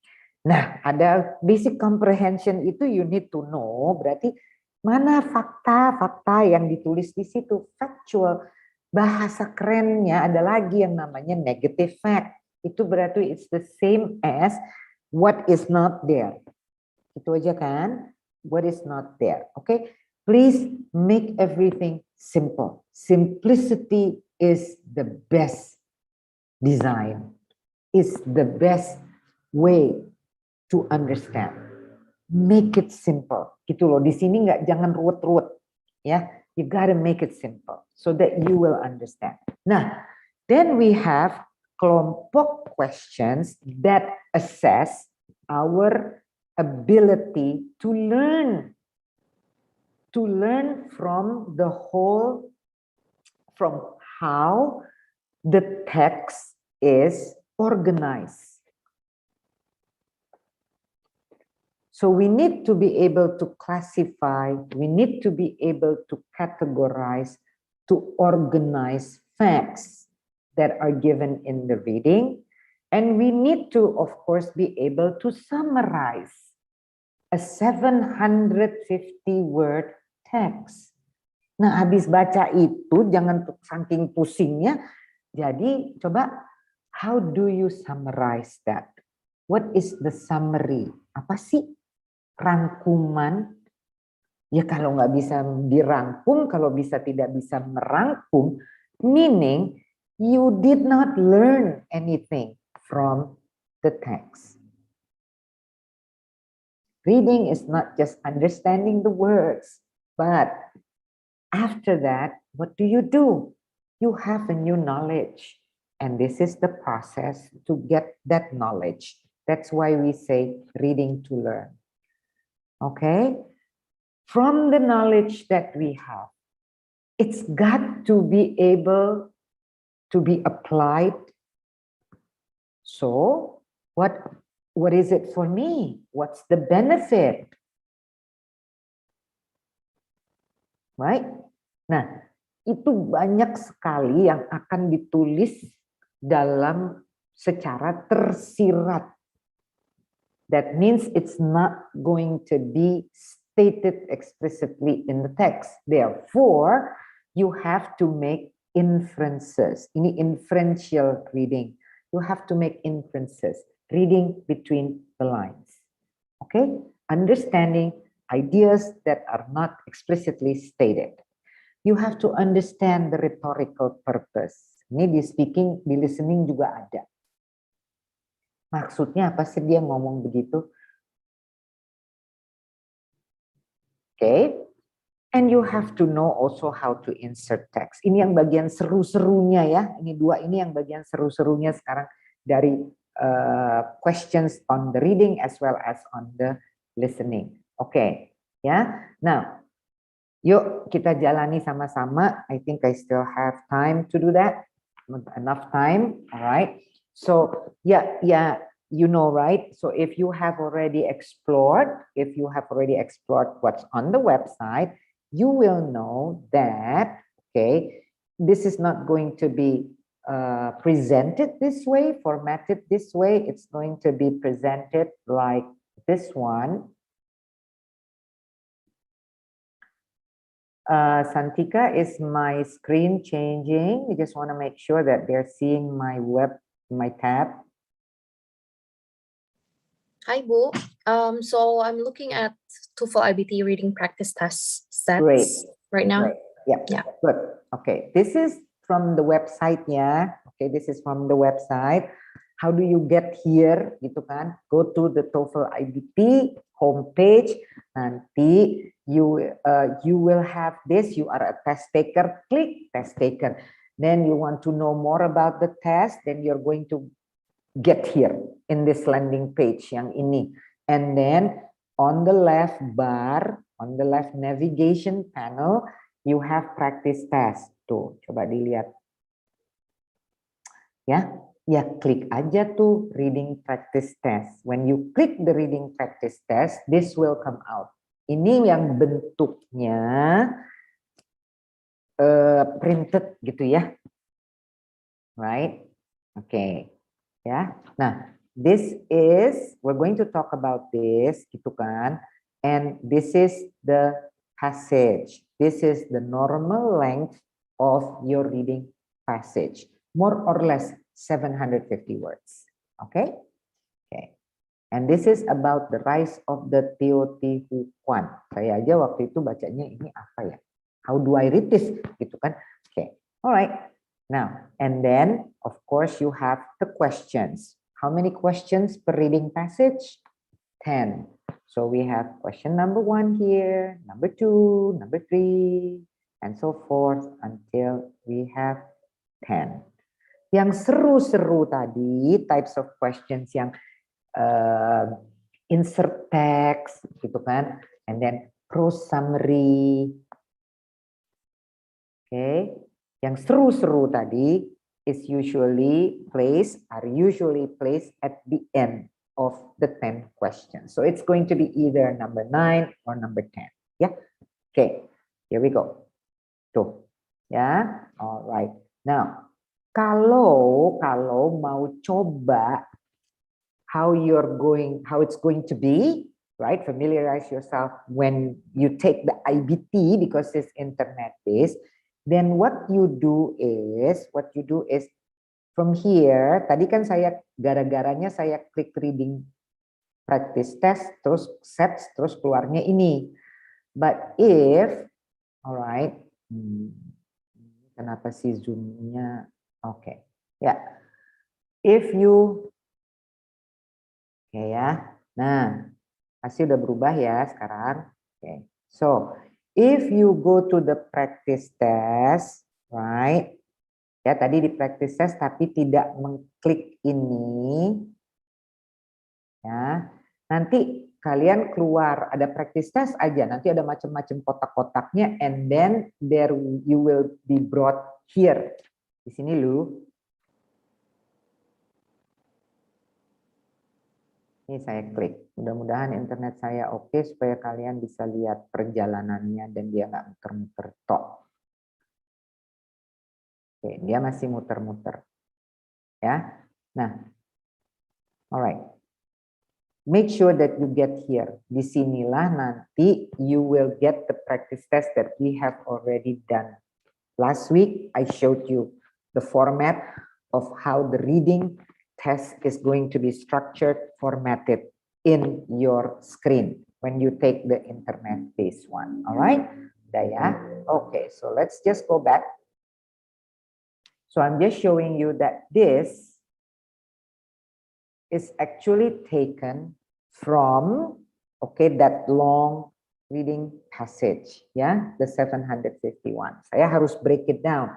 Nah, ada basic comprehension itu you need to know. Berarti mana fakta-fakta yang ditulis di situ? Factual. Bahasa kerennya ada lagi yang namanya negative fact. Itu berarti it's the same as what is not there. Itu aja kan? What is not there. Oke. Please make everything simple. Simplicity is the best design. Is the best way to understand. Make it simple. Gitu loh. Di sini jangan ruwet-ruwet. Ya, you gotta make it simple so that you will understand. Nah, then we have kelompok questions that assess our ability to learn from the whole, from how the text is organized. So we need to be able to classify, we need to be able to categorize, to organize facts that are given in the reading. And we need to, of course, be able to summarize a 750-word text. Nah, habis baca itu, jangan saking pusingnya. Jadi, coba, how do you summarize that? What is the summary? Apa sih rangkuman? Ya kalau nggak bisa dirangkum, kalau tidak bisa merangkum, meaning you did not learn anything from the text. Reading is not just understanding the words, but after that, what do? You have a new knowledge. And this is the process to get that knowledge. That's why we say reading to learn. Okay? From the knowledge that we have, it's got to be able to be applied. So, what is it for me? What's the benefit? Right? Nah, itu banyak sekali yang akan ditulis dalam secara tersirat. That means it's not going to be stated explicitly in the text. Therefore, you have to make inferences. Ini inferential reading. You have to make inferences, reading between the lines. Okay? Understanding ideas that are not explicitly stated. You have to understand the rhetorical purpose. Ini di speaking, di listening juga ada. Maksudnya apa sih dia ngomong begitu? Okay. And you have to know also how to insert text. Ini yang bagian seru-serunya ya. Ini dua ini yang bagian seru-serunya sekarang dari questions on the reading as well as on the listening. Okay. Ya. Now, yuk kita jalani sama-sama. I think I still have time to do that. Enough time. All right. So, yeah, you know, right? So if you have already explored what's on the website, you will know that, okay, this is not going to be presented this way, formatted this way. It's going to be presented like this one. Santika, is my screen changing? I just want to make sure that they're seeing my tab. Hi, Bu. So I'm looking at TOEFL iBT reading practice test sets Great. right now. Right. Yeah. Yeah. Good. Okay. This is from the website ya. Okay. This is from the website. How do you get here? Gitu kan? Go to the TOEFL iBT homepage. Nanti you will have this. You are a test taker. Click test taker. Then you want to know more about the test. Then you're going to get here in this landing page yang ini. And then on the left bar, on the left navigation panel, you have practice test. Tuh, coba dilihat. Ya klik aja tuh reading practice test. When you click the reading practice test, this will come out. Ini yang bentuknya printed gitu ya. Right? Oke. Ya. Nah, we're going to talk about this gitu kan. And this is the passage. This is the normal length of your reading passage. More or less 750 words. Okay? Okay. And this is about the rise of the Teotihuacan. Saya aja waktu itu bacanya ini apa ya? How do I read this? Gitu kan. Okay. Alright. Now, and then, of course, you have the questions. How many questions per reading passage? 10. So we have question number 1 here, number 2, number 3, and so forth until we have 10. Yang seru-seru tadi, types of questions yang insert text, gitu kan, and then prose summary. Okay. Yang seru-seru tadi are usually placed at the end of the 10 questions. So it's going to be either number 9 or number 10. Yeah. Okay. Here we go. Tuh. Ya. All right. Now, kalau mau coba how it's going to be, right? Familiarize yourself when you take the IBT because it's internet based. Then what you do is from here, tadi kan saya gara-garanya saya klik reading practice test, terus sets, terus keluarnya ini. But if, alright, kenapa sih zoomnya? Oke, ya. If you, oke ya. Nah, pasti udah berubah ya sekarang. Oke, so if you go to the practice test, right? Ya, tadi di practice test tapi tidak mengklik ini. Ya. Nanti kalian keluar ada practice test aja, nanti ada macam-macam kotak-kotaknya and then there you will be brought here. Di sini lu. Ini saya klik. Mudah-mudahan internet saya oke supaya kalian bisa lihat perjalanannya dan dia nggak muter-muter tok. Oke, dia masih muter-muter. Ya. Nah. Alright. Make sure that you get here. Di sinilah nanti you will get the practice test that we have already done. Last week I showed you the format of how the reading test is going to be structured, formatted in your screen when you take the internet-based one. All right? Daya? Okay, so let's just go back. So I'm just showing you that this is actually taken from, okay, that long reading passage, yeah, the 751. Saya harus break it down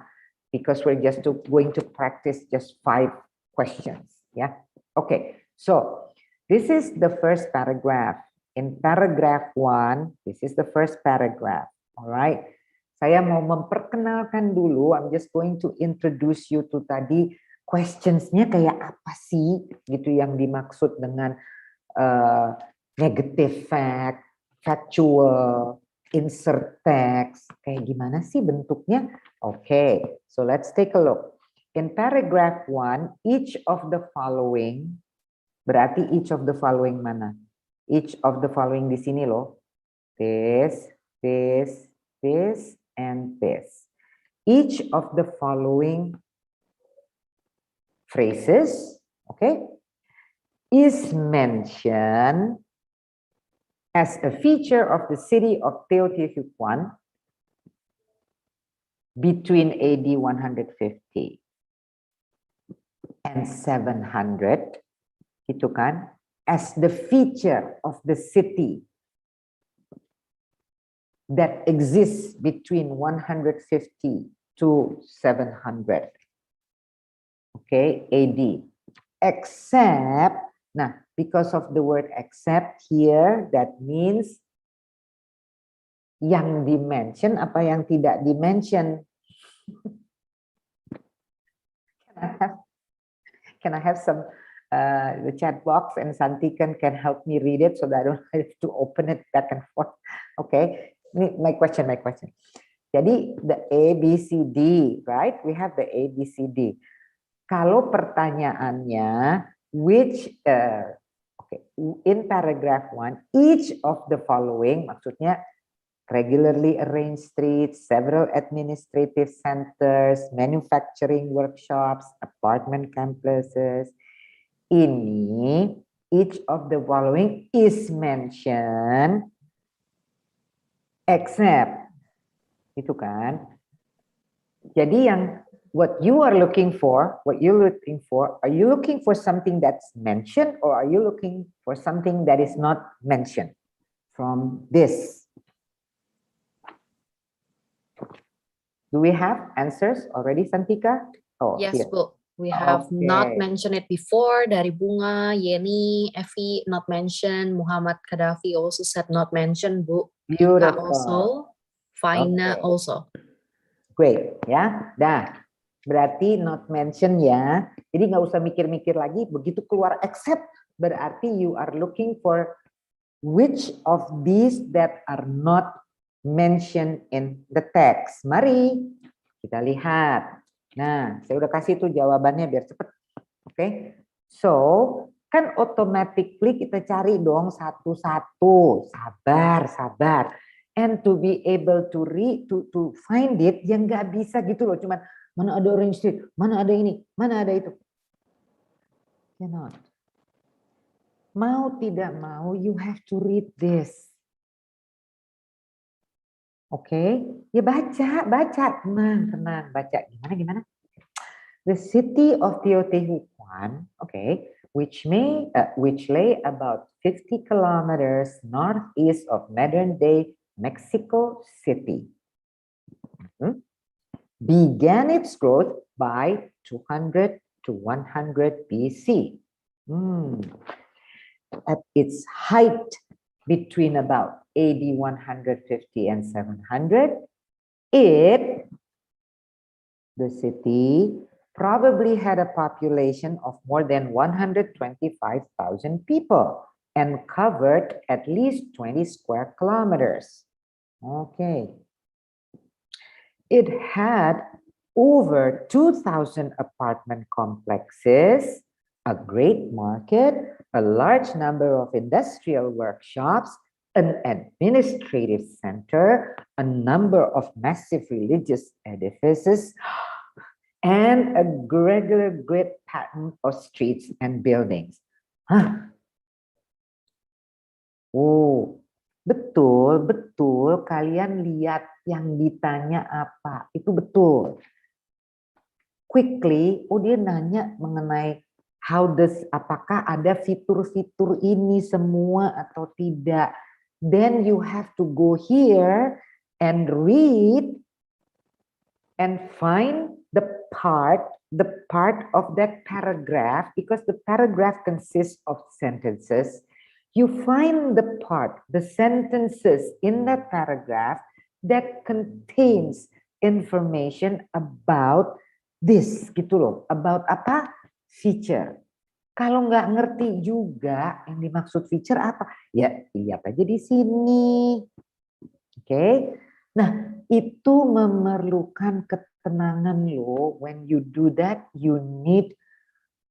because we're just going to practice just 5 questions, yeah. Okay, so this is the first paragraph. In paragraph 1, this is the first paragraph, all right. Saya mau memperkenalkan dulu, I'm just going to introduce you to tadi questions-nya kayak apa sih gitu yang dimaksud dengan negative fact, factual, insert text, kayak gimana sih bentuknya? Okay, so let's take a look. In paragraph 1, each of the following, berarti each of the following mana? Each of the following di sini loh. This, this, this, and this. Each of the following phrases, okay, is mentioned as a feature of the city of Teotihuacan between AD 150 and 700, gitu kan, as the feature of the city that exists between 150 to 700, okay, AD, except, nah, because of the word except here, that means yang dimention apa yang tidak dimention. Can I have some the chat box and Santi can help me read it so that I don't have to open it back and forth. Okay, my question. Jadi the A, B, C, D, right? We have the A, B, C, D. Kalau pertanyaannya which okay, in paragraph 1 each of the following, maksudnya regularly arranged streets, several administrative centers, manufacturing workshops, apartment campuses. Ini, each of the following is mentioned except, itu kan. Jadi yang what you are looking for, are you looking for something that's mentioned or are you looking for something that is not mentioned from this? Do we have answers already, Santika? Oh, Yes, here. Bu. We have not mentioned it before. Dari Bunga, Yeni, Effie, not mentioned. Muhammad Gaddafi also said not mentioned, Bu. Pika also. Faina also. Great, ya. Dah, berarti not mentioned ya. Jadi nggak usah mikir-mikir lagi. Begitu keluar except, berarti you are looking for which of these that are not mentioned in the text. Mari kita lihat. Nah, saya udah kasih tuh jawabannya biar cepet. Oke. So, kan automatically kita cari dong satu-satu. Sabar. And to be able to read, to find it, yang nggak bisa gitu loh. Cuman mana ada orange street, mana ada ini, mana ada itu. Cannot. Mau tidak mau, you have to read this. Oke, ya baca, tenang, baca. Gimana? The city of Teotihuacan, which lay about 50 kilometers northeast of modern-day Mexico City, began its growth by 200 to 100 BC. At its height, between about AD 150 and 700, the city probably had a population of more than 125,000 people and covered at least 20 square kilometers. Okay. It had over 2,000 apartment complexes, a great market, a large number of industrial workshops, an administrative center, a number of massive religious edifices, and a regular grid pattern of streets and buildings. Oh, betul kalian lihat yang ditanya apa, itu betul. Quickly, dia nanya mengenai apakah ada fitur-fitur ini semua atau tidak. Then you have to go here and read and find the part of that paragraph, because the paragraph consists of sentences. You find the sentences in that paragraph that contains information about this, gitu loh. About apa? Feature. Kalau nggak ngerti juga yang dimaksud feature apa, ya lihat aja di sini. Oke. Nah, itu memerlukan ketenangan loh. When you do that, you need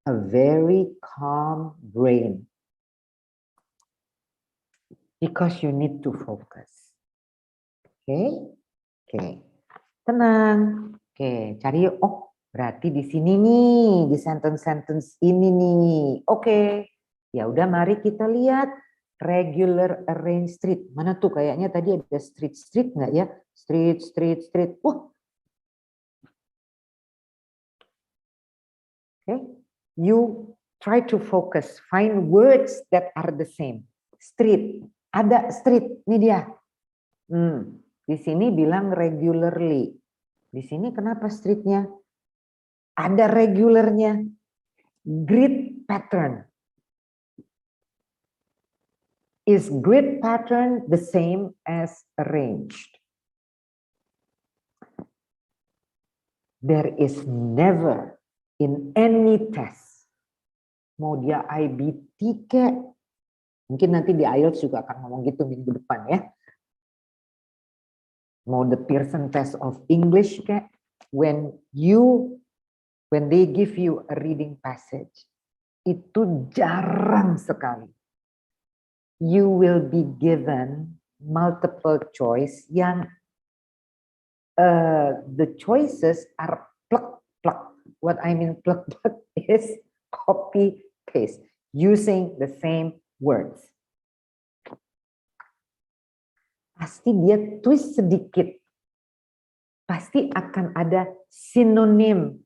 a very calm brain. Because you need to focus. Oke. Tenang. Oke, cari berarti di sini nih, di sentence-sentence ini nih. Oke. Ya udah, mari kita lihat regular arranged street. Mana tuh, kayaknya tadi ada street nggak ya? Street. Wah. Okay. You try to focus, find words that are the same. Street, ada street, ini dia. Di sini bilang regularly. Di sini kenapa streetnya? Ada regularnya. Grid pattern. Is grid pattern the same as arranged? There is never in any test, mau dia IBT kek, mungkin nanti di IELTS juga akan ngomong gitu minggu depan ya. Mau the Pearson test of English kek, when they give you a reading passage, itu jarang sekali. You will be given multiple choice yang the choices are plug. What I mean plug is copy paste using the same words. Pasti dia twist sedikit. Pasti akan ada sinonim,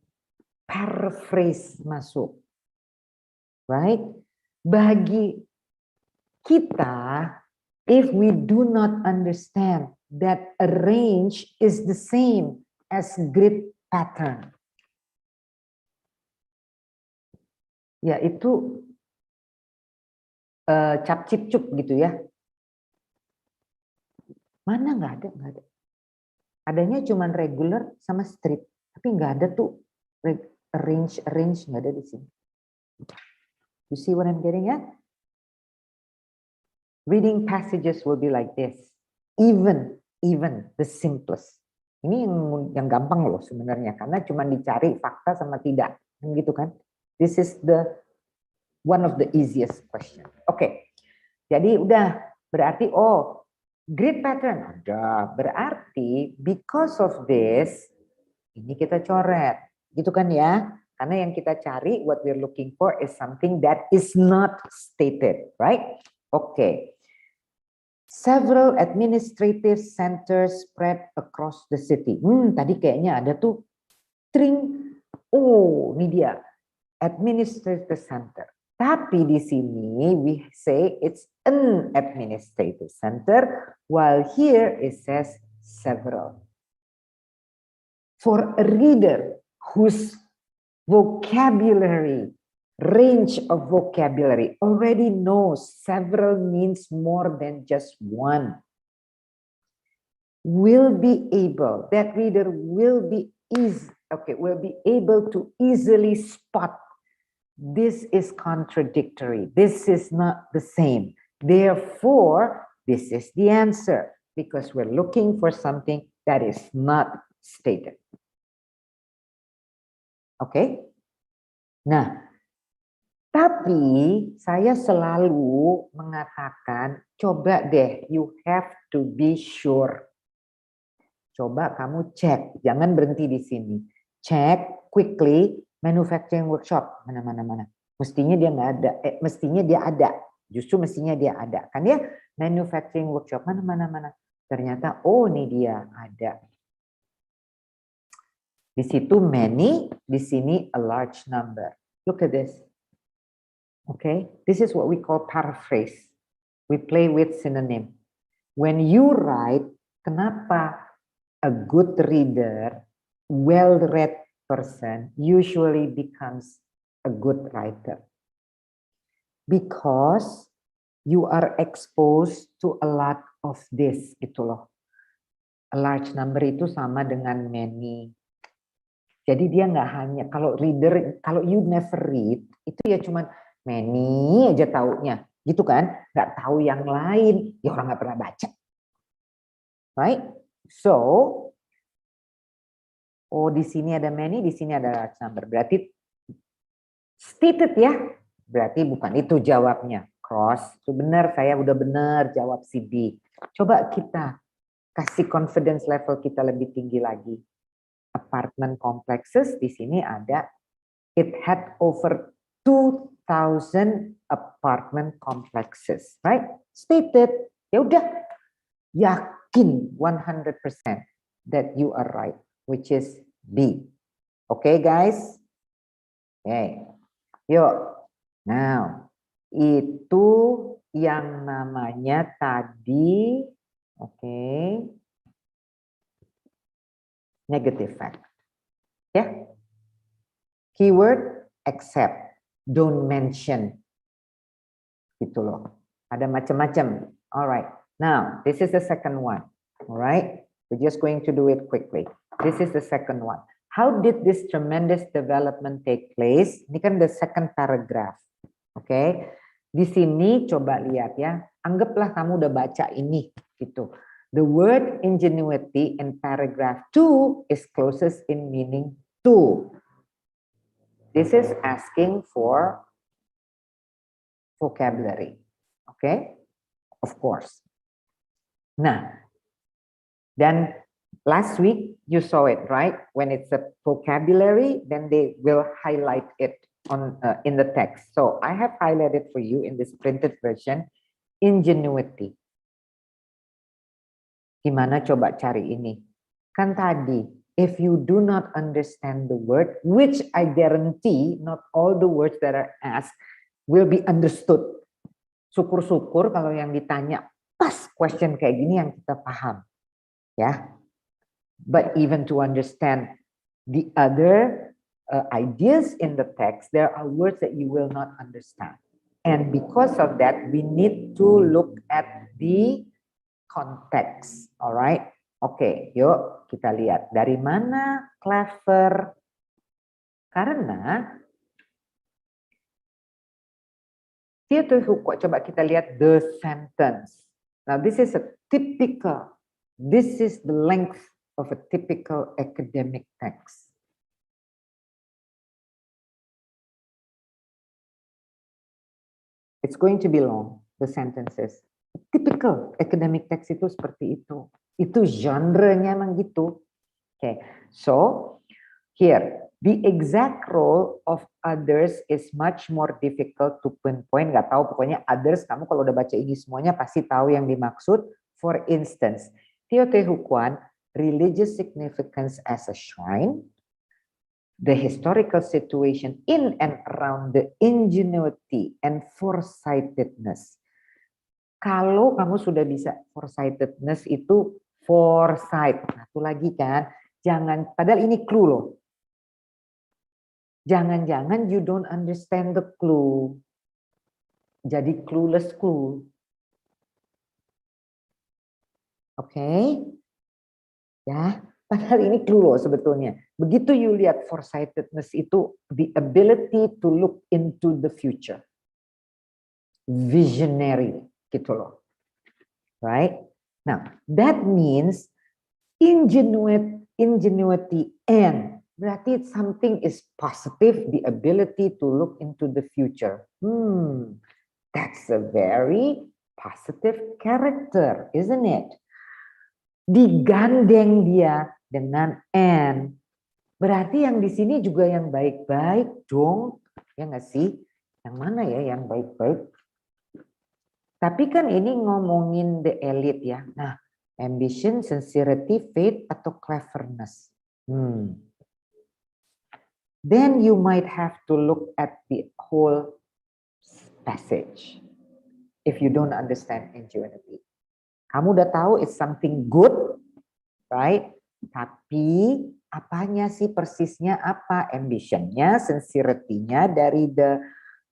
paraphrase masuk. Right? Bagi kita, if we do not understand that arrange is the same as grid pattern, ya itu cap cip cup gitu ya. Mana nggak ada. Adanya cuman regular sama street, tapi nggak ada tuh arrange nggak ada di sini. You see what I'm getting at? Reading passages will be like this. Even the simplest. Ini yang gampang loh sebenarnya, karena cuma dicari fakta sama tidak, gitu kan? This is the one of the easiest question. Oke, jadi udah berarti grid pattern ada, berarti because of this ini kita coret, gitu kan ya? Karena yang kita cari, what we're looking for is something that is not stated, right? Oke. Several administrative centers spread across the city. Tadi kayaknya ada tuh string. Oh, ini dia. Administrative center. Tapi di sini we say it's an administrative center, while here it says several. For a reader whose range of vocabulary already knows several means more than just one, that reader will be able to easily spot this is contradictory, this is not the same, therefore this is the answer, because we're looking for something that is not stated. Oke? Nah, tapi saya selalu mengatakan, coba deh, you have to be sure. Coba kamu cek, jangan berhenti di sini. Cek quickly manufacturing workshop, mana. Mestinya dia nggak ada, mestinya dia ada. Justru mestinya dia ada. Kan ya, manufacturing workshop, mana. Ternyata, ini dia ada. Di situ many, di sini a large number. Look at this. Okay, this is what we call paraphrase. We play with synonym. When you write, kenapa a good reader, well-read person usually becomes a good writer? Because you are exposed to a lot of this, gitu loh. A large number itu sama dengan many. Jadi dia nggak hanya, kalau you never read, itu ya cuman many aja taunya, gitu kan? Nggak tahu yang lain, ya orang nggak pernah baca. Right? So, di sini ada many, di sini ada large number. Berarti stated ya, berarti bukan itu jawabnya. Cross, itu benar, saya udah benar jawab si B. Coba kita kasih confidence level kita lebih tinggi lagi. Apartment complexes, di sini ada, it had over apartment complexes, right? Stated. Ya udah, yakin 100% that you are right, which is B. Okay, guys? Okay. Yuk. Now, itu yang namanya tadi, okay, negative fact. Ya. Keyword except, don't mention. Gitu loh. Ada macam-macam. Alright. Now, this is the second one. Alright. We're just going to do it quickly. This is the second one. How did this tremendous development take place? Ini kan the second paragraph. Oke. Okay. Di sini coba lihat ya. Anggaplah kamu udah baca ini gitu. The word ingenuity in paragraph 2 is closest in meaning to. This is asking for vocabulary. Okay? Of course. Nah, dan last week you saw it, right? When it's a vocabulary, then they will highlight it on in the text. So I have highlighted for you in this printed version, ingenuity. Gimana coba cari ini? Kan tadi, if you do not understand the word, which I guarantee not all the words that are asked will be understood. Syukur-syukur kalau yang ditanya pas question kayak gini yang kita paham. Ya. But even to understand the other ideas in the text, there are words that you will not understand. And because of that, we need to look at the context. Alright? Oke, yuk kita lihat. Dari mana clever? Karena coba kita lihat the sentence. Now this is a typical, this is the length of a typical academic text. It's going to be long, the sentences. Typical academic text itu seperti itu. Itu genre-nya emang gitu. Okay, so here, the exact role of others is much more difficult to pinpoint. Gak tahu, pokoknya others, kamu kalau udah baca ini semuanya pasti tahu yang dimaksud. For instance, Teotihuacan, religious significance as a shrine, the historical situation in and around the ingenuity and foresightedness. Kalau kamu sudah bisa foresightedness itu foresight. Nah, itu lagi kan, jangan, padahal ini clue loh. Jangan-jangan you don't understand the clue. Jadi clueless clue. Oke. Ya, padahal ini clue loh sebetulnya. Begitu you lihat foresightedness itu the ability to look into the future. Visionary gitu loh. Right? Now, that means ingenuity and berarti something is positive, the ability to look into the future. That's a very positive character, isn't it? Digandeng dia dengan and. Berarti yang di sini juga yang baik-baik dong. Ya nggak sih? Yang mana ya yang baik-baik? Tapi kan ini ngomongin the elite ya. Nah, ambition, sincerity, faith, atau cleverness. Then you might have to look at the whole passage if you don't understand ingenuity. Kamu udah tahu it's something good, right? Tapi apanya sih persisnya apa? Ambitionnya, sincerity-nya dari the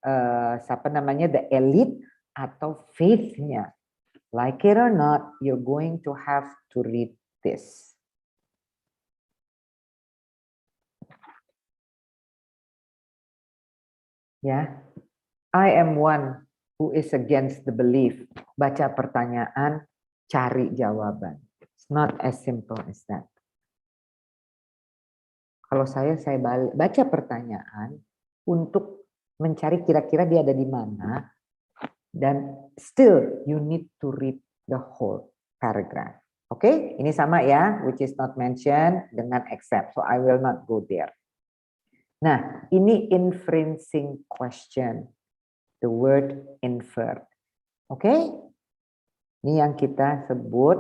the elite atau faith-nya. Like it or not, you're going to have to read this. Ya, I am one who is against the belief. Baca pertanyaan, cari jawaban. It's not as simple as that. Kalau saya baca pertanyaan untuk mencari kira-kira dia ada di mana, dan still you need to read the whole paragraph. Oke, ini sama ya, which is not mentioned dengan except. So I will not go there. Nah, ini inferencing question. the word inferred. Okay? Ini yang kita sebut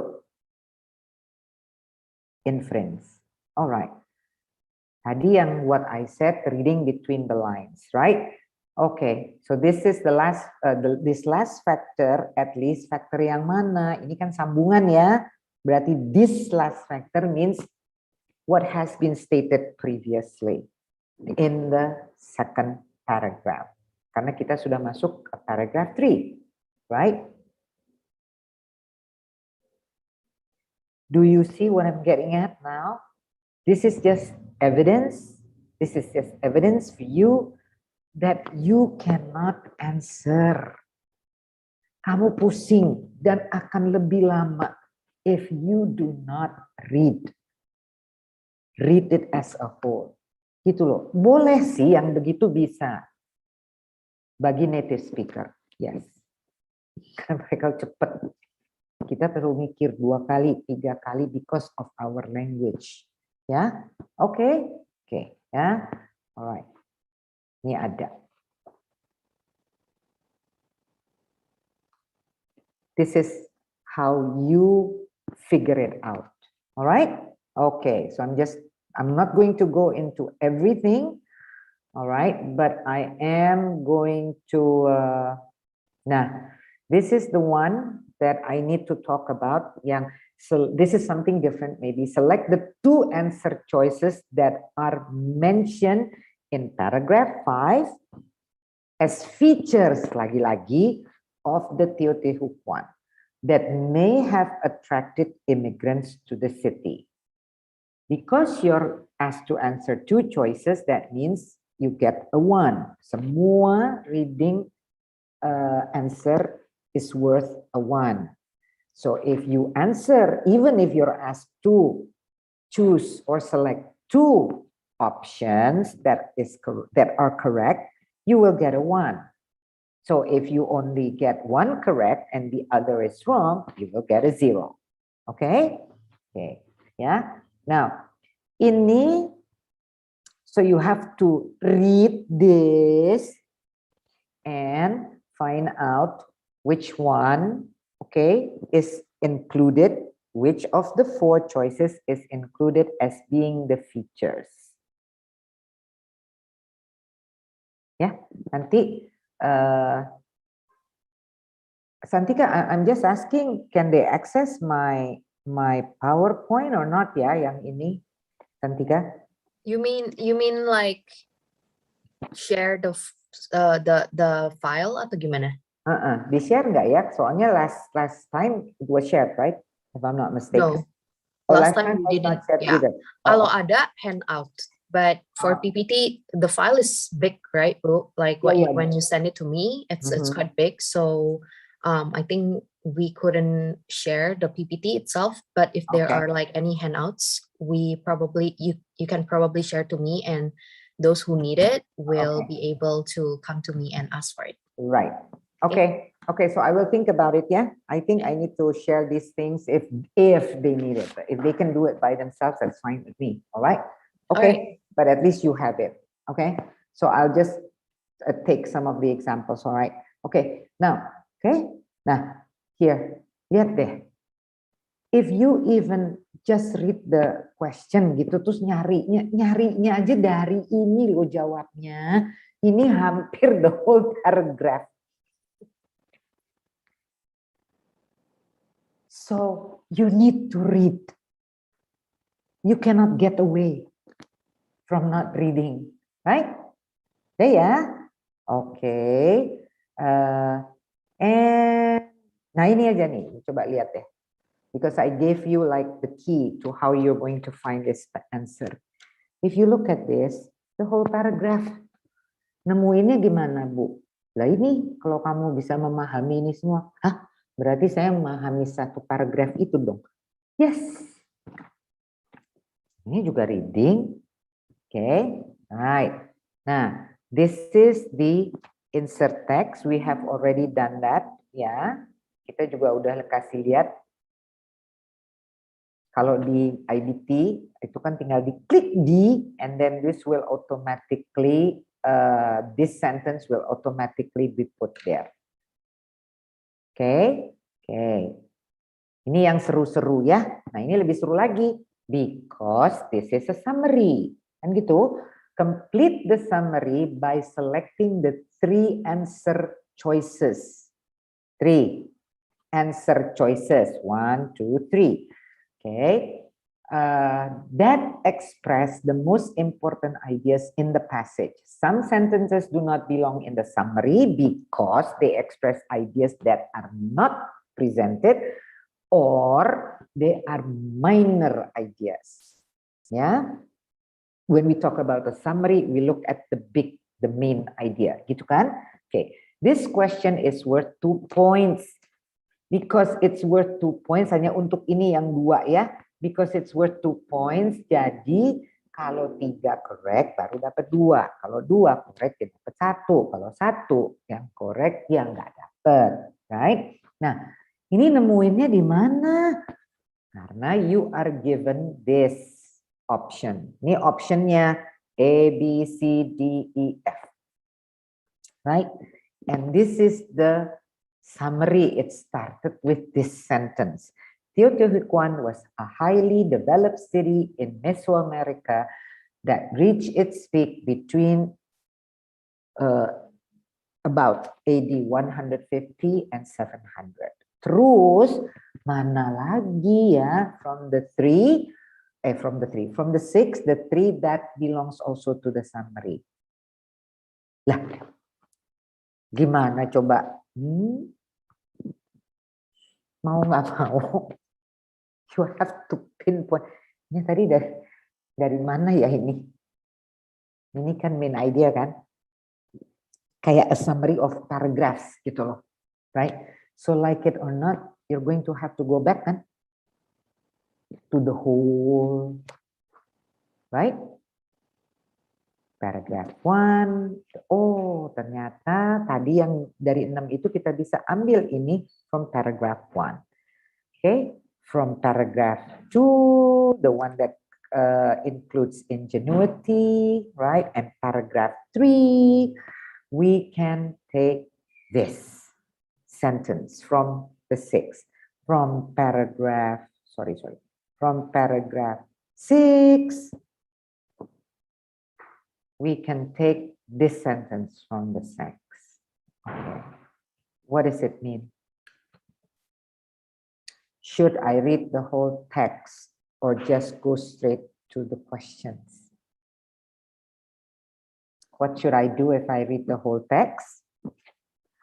inference. Alright. Tadi yang what I said, reading between the lines, right? Okay, so this is the last, this last factor, at least factor yang mana? Ini kan sambungan ya. Berarti this last factor means what has been stated previously in the second paragraph. Karena kita sudah masuk ke paragraph 3, right? Do you see what I'm getting at now? This is just evidence. This is just evidence for you that you cannot answer. Kamu pusing dan akan lebih lama if you do not read. Read it as a whole. Gitu loh. Boleh sih yang begitu bisa. Bagi native speaker. Yes. Karena mereka cepat. Kita perlu mikir 2 kali, 3 kali because of our language. Ya, oke, ya, alright. Ini ada. This is how you figure it out. Alright, okay. So I'm not going to go into everything. Alright, but I am going to. Nah, this is the one that I need to talk about. So this is something different maybe. Select the 2 answer choices that are mentioned in paragraph 5 as features lagi-lagi of the Teotihuacan that may have attracted immigrants to the city. Because you're asked to answer 2 choices, that means you get a 1. Semua reading answer is worth a 1. So if you answer, even if you're asked to choose or select 2 options that are correct, you will get a 1. So if you only get 1 correct and the other is wrong, you will get a 0. Okay? Okay. Yeah. Now, ini, so you have to read this and find out which one, okay, is included, which of the 4 choices is included as being the features. Ya, nanti Santika, I'm just asking, can they access my PowerPoint or not ya yang ini, Santika? You mean like share the file atau gimana? Di share nggak ya? Soalnya last time it was shared, right? If I'm not mistaken. No, last time we was didn't. not shared Yeah. either. Kalau ada handout, but for PPT the file is big, right, Bu? Like when you send it to me, it's quite big. So I think we couldn't share the PPT itself. But if there are like any handouts, we probably you can probably share to me, and those who need it will be able to come to me and ask for it. Right. Okay. So I will think about it. Yeah, I think I need to share these things if they need it. But if they can do it by themselves, that's fine with me. All right. Okay. But at least you have it. Okay. So I'll just take some of the examples. All right. Okay. Now. Here. Lihat deh. If you even just read the question gitu, terus nyarinya aja dari ini loh jawabnya. Ini hampir the whole paragraph. So you need to read. You cannot get away from not reading, right? Ya. Okay. Nah ini aja nih, coba lihat deh. Because I gave you like the key to how you're going to find this answer. If you look at this, the whole paragraph, nemuinnya gimana, Bu? Lah ini, kalau kamu bisa memahami ini semua, berarti saya memahami 1 paragraph itu dong. Yes. Ini juga reading. Okay. Right. Nah, this is the insert text. We have already done that. Ya. Kita juga udah kasih lihat. Kalau di iBT, itu kan tinggal diklik di, and then this will automatically this sentence will automatically be put there. Oke. Ini yang seru-seru ya. Nah, ini lebih seru lagi. Because this is a summary. Kan gitu. Complete the summary by selecting the 3 answer choices. 3 answer choices. 1, 2, 3. Okay. That express the most important ideas in the passage. Some sentences do not belong in the summary because they express ideas that are not presented or they are minor ideas. Yeah. When we talk about the summary, we look at the main idea. Gitu kan? Okay. This question is worth 2 points. Because it's worth 2 points, hanya untuk ini yang 2 ya. Because it's worth 2 points, jadi kalau 3 correct baru dapat 2. Kalau 2 correct ya dapat 1. Kalau 1 yang correct ya nggak dapat. Right? Nah, ini nemuinnya di mana? Karena you are given this option. Ini optionnya A, B, C, D, E, F. Right? And this is the summary. It started with this sentence. Teotihuacan was a highly developed city in Mesoamerica that reached its peak between about AD 150 and 700. Terus mana lagi ya from the 6, the 3 that belongs also to the summary. Lah, gimana coba? Mau nggak mau? You have to pinpoint. Ini tadi dari mana ya ini? Ini kan main idea kan? Kayak a summary of paragraphs gitu loh. Right? So like it or not, you're going to have to go back kan? To the whole. Right? Paragraph 1. Oh, ternyata tadi yang dari 6 itu kita bisa ambil ini from paragraph 1. Okay? From paragraph 2, the one that includes ingenuity, right? And paragraph 3, we can take this sentence from the 6. From paragraph, from paragraph 6, we can take this sentence from the 6. Okay. What does it mean? Should I read the whole text or just go straight to the questions? What should I do if I read the whole text?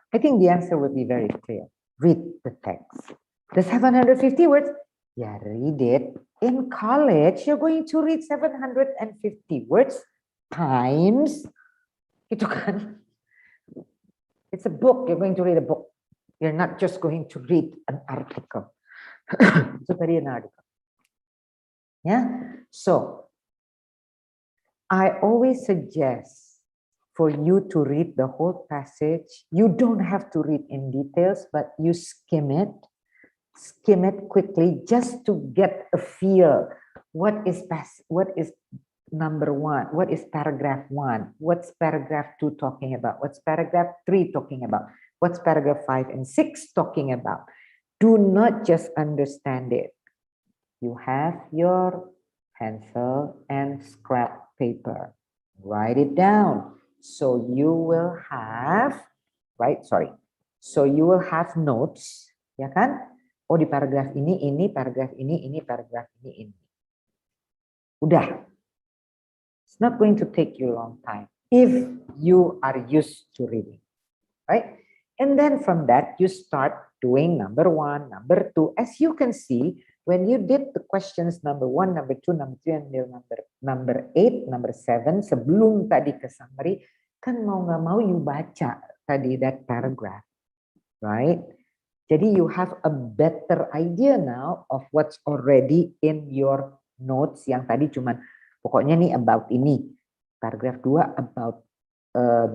I think the answer would be very clear. Read the text. The 750 words? Yeah, read it. In college, you're going to read 750 words times. Gitu kan? It's a book. You're going to read a book. You're not just going to read an article. So tadi an article. Yeah. So I always suggest for you to read the whole passage. You don't have to read in details, but you skim it quickly just to get a feel. What is number 1? What is paragraph 1? What's paragraph 2 talking about? What's paragraph 3 talking about? What's paragraph 5 and 6 talking about? Do not just understand it. You have your pencil and scrap paper. Write it down. So you will have, So you will have notes, ya kan? Oh, di paragraf ini, paragraf ini, paragraf ini. Udah. It's not going to take you a long time if you are used to reading, right? And then from that, you start doing number 1, number 2. As you can see, when you did the questions number 1, number 2, number 3, and number 8, number 7, sebelum tadi ke summary, kan mau nggak mau you baca tadi that paragraph, right? Jadi you have a better idea now of what's already in your notes yang tadi cuman pokoknya nih about ini. Paragraph 2 about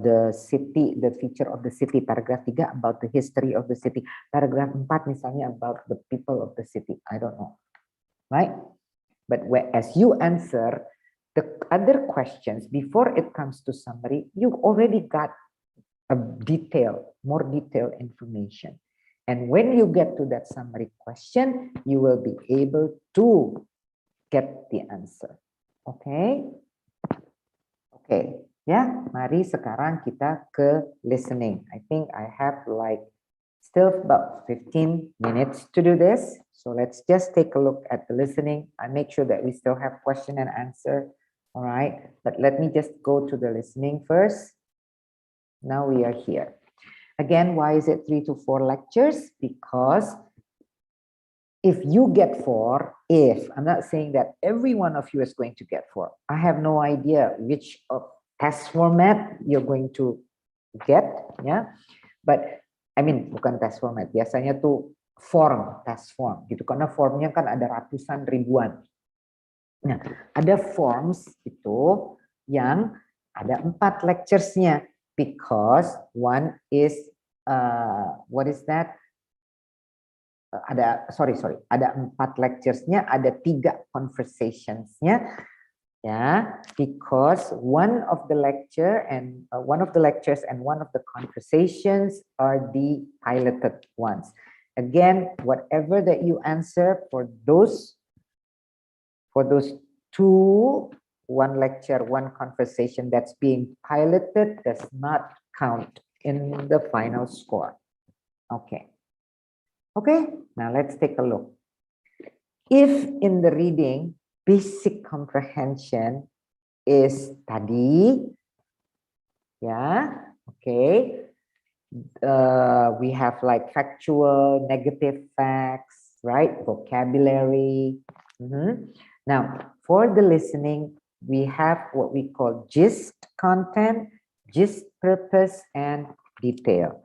the city, the feature of the city. Paragraph 3 about the history of the city. Paragraph 4 misalnya about the people of the city. I don't know. Right? But as you answer, the other questions, before it comes to summary, you already got a more detailed information. And when you get to that summary question, you will be able to get the answer. Okay? Okay. Ya, mari sekarang kita ke listening. I think I have like still about 15 minutes to do this. So let's just take a look at the listening. I make sure that we still have question and answer. All right. But let me just go to the listening first. Now we are here. Again, why is it 3 to 4 lectures? Because if you get 4, I'm not saying that every one of you is going to get 4. I have no idea which test format you're going to get, yeah. But I mean, bukan test format, biasanya tuh test form gitu, karena formnya kan ada ratusan ribuan. Nah, ada forms itu yang ada 4 lecturesnya, because one is what is that? Ada 4 lecturesnya, ada 3 conversationsnya, ya, because one of the lectures and one of the conversations are the piloted ones. Again, whatever that you answer for those 2, 1 lecture, 1 conversation that's being piloted does not count in the final score. Okay. Okay, now let's take a look. If in the reading, basic comprehension is tadi, yeah, okay. We have like factual, negative facts, right? Vocabulary. Now, for the listening, we have what we call gist content, gist purpose, and detail.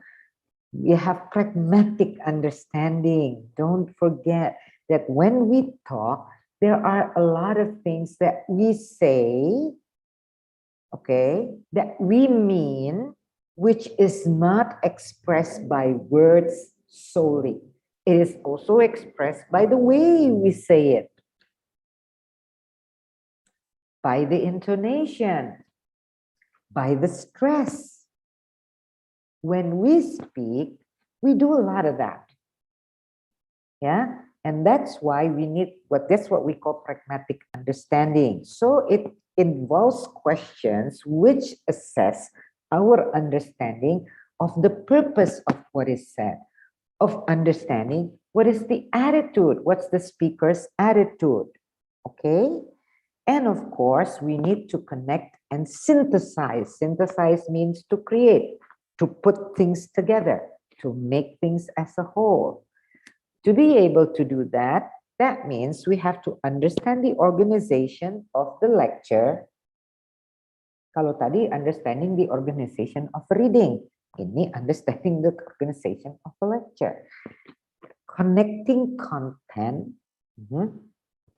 We have pragmatic understanding. Don't forget that when we talk, there are a lot of things that we say, okay, that we mean, which is not expressed by words solely. It is also expressed by the way we say it, by the intonation, by the stress. When we speak, we do a lot of that. Yeah, and that's why we need that's what we call pragmatic understanding. So it involves questions which assess our understanding of the purpose of what is said, of understanding what is the attitude, what's the speaker's attitude, okay? And of course, we need to connect and synthesize. Synthesize means to create, to put things together, to make things as a whole. To be able to do that, that means we have to understand the organization of the lecture. Kalau tadi understanding the organization of reading, ini understanding the organization of a lecture. Connecting content,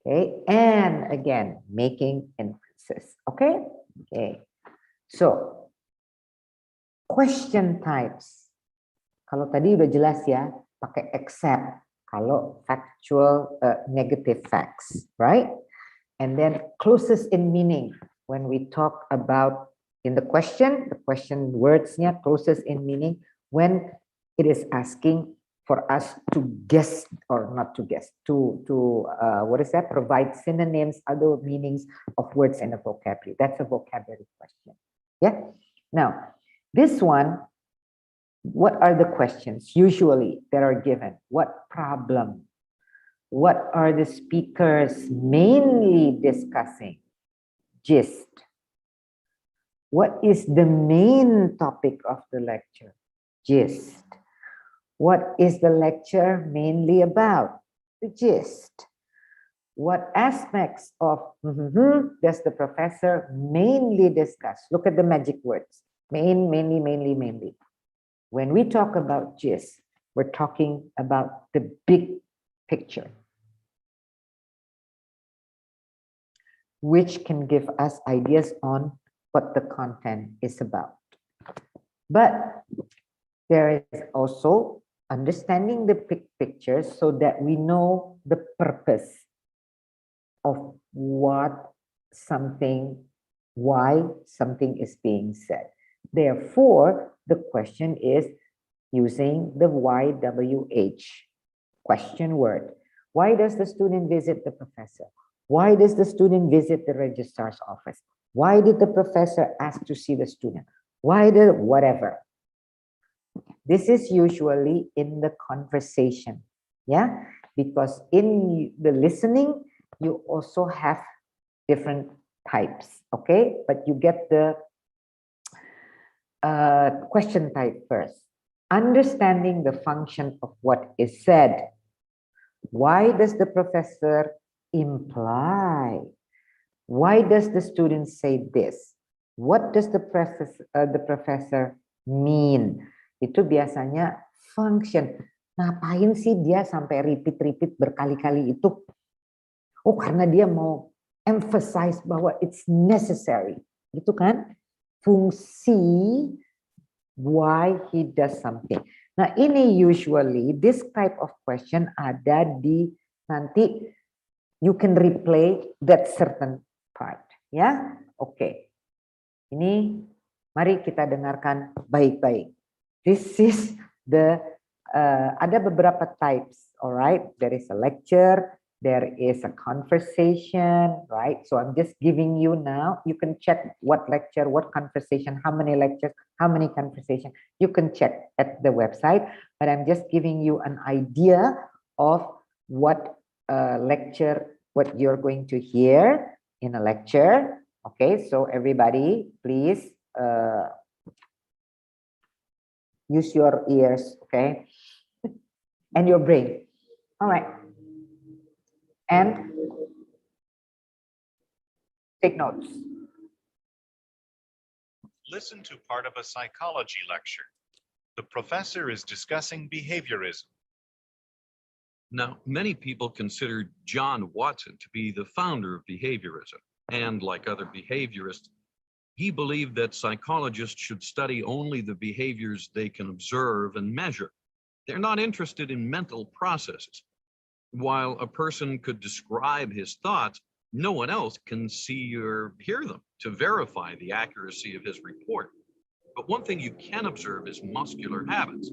okay, and again, making inferences, okay? Okay, so question types. Kalau tadi udah jelas ya, pakai except. Kalau factual, negative facts, right? And then closest in meaning. When we talk about in the question words-nya closest in meaning when it is asking for us to guess or not to guess, to what is that? Provide synonyms, other meanings of words in a vocabulary. That's a vocabulary question. Yeah. Now, this one, what are the questions usually that are given? What problem? What are the speakers mainly discussing? Gist. What is the main topic of the lecture? Gist. What is the lecture mainly about? The gist. What aspects of does the professor mainly discuss? Look at the magic words. Mainly. When we talk about gist, we're talking about the big picture, which can give us ideas on what the content is about. But there is also understanding the big picture so that we know the purpose of what something, why something is being said. Therefore, the question is using the YWH question word. Why does the student visit the professor? Why does the student visit the registrar's office? Why did the professor ask to see the student? Why did whatever? This is usually in the conversation, yeah? Because in the listening, you also have different types, okay? But you get the question type first. Understanding the function of what is said. Why does the professor imply? Why does the student say this? What does the professor mean? Itu biasanya function. Ngapain sih dia sampai repeat berkali-kali itu? Oh, karena dia mau emphasize bahwa it's necessary. Gitu kan? Fungsi why he does something. Nah, ini usually this type of question ada di nanti you can replay that certain part, ya. Oke. Ini mari kita dengarkan baik-baik. This is the ada beberapa types, alright? There is a lecture, there is a conversation, right? So I'm just giving you now, you can check what lecture, what conversation, how many lectures, how many conversation. You can check at the website, but I'm just giving you an idea of what lecture, what you're going to hear in a lecture. Okay, so everybody, please use your ears, okay, and your brain. All right. And take notes. Listen to part of a psychology lecture. The professor is discussing behaviorism. Now, many people consider John Watson to be the founder of behaviorism, and like other behaviorists, he believed that psychologists should study only the behaviors they can observe and measure. They're not interested in mental processes. While a person could describe his thoughts, no one else can see or hear them to verify the accuracy of his report. But one thing you can observe is muscular habits.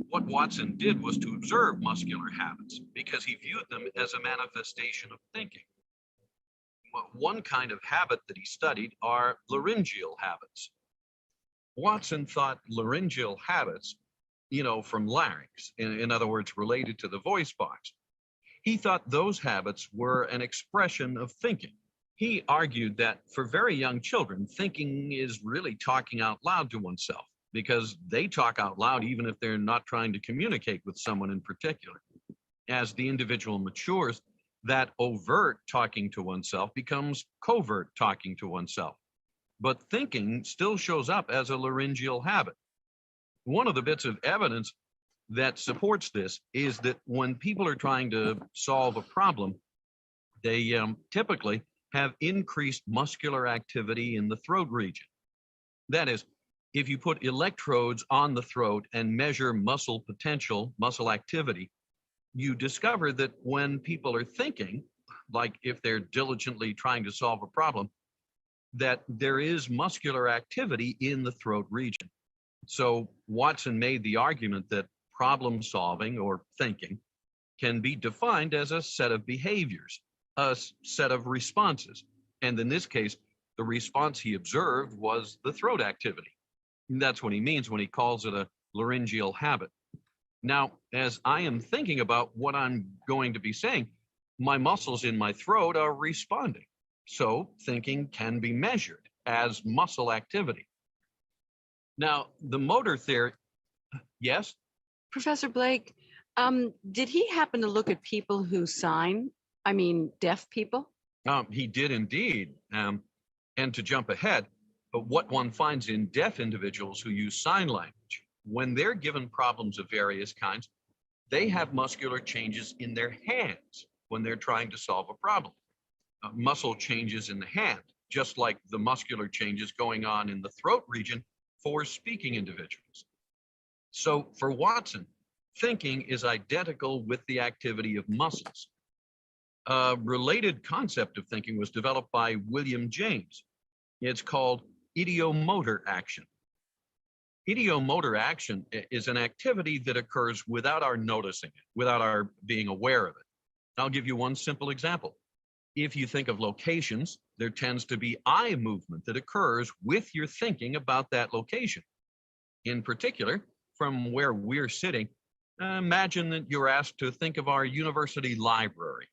What Watson did was to observe muscular habits because he viewed them as a manifestation of thinking. One kind of habit that he studied are laryngeal habits. Watson thought laryngeal habits, from larynx, in other words, related to the voice box. He thought those habits were an expression of thinking. He argued that for very young children, thinking is really talking out loud to oneself because they talk out loud even if they're not trying to communicate with someone in particular. As the individual matures, that overt talking to oneself becomes covert talking to oneself. But thinking still shows up as a laryngeal habit. One of the bits of evidence that supports this is that when people are trying to solve a problem, they typically have increased muscular activity in the throat region. That is, if you put electrodes on the throat and measure muscle potential, muscle activity, you discover that when people are thinking, like if they're diligently trying to solve a problem, that there is muscular activity in the throat region. So Watson made the argument that problem solving or thinking can be defined as a set of behaviors, a set of responses. And in this case, the response he observed was the throat activity. And that's what he means when he calls it a laryngeal habit. Now, as I am thinking about what I'm going to be saying, my muscles in my throat are responding. So thinking can be measured as muscle activity. Now, the motor theory, yes? Professor Blake, did he happen to look at people who sign? I mean, deaf people? He did indeed. And to jump ahead, but what one finds in deaf individuals who use sign language, when they're given problems of various kinds, they have muscular changes in their hands when they're trying to solve a problem. Muscle changes in the hand, just like the muscular changes going on in the throat region for speaking individuals. So for Watson, thinking is identical with the activity of muscles. A related concept of thinking was developed by William James. It's called idiomotor action. Idiomotor action is an activity that occurs without our noticing it, without our being aware of it. I'll give you one simple example. If you think of locations, there tends to be eye movement that occurs with your thinking about that location. In particular, from where we're sitting, imagine that you're asked to think of our university library.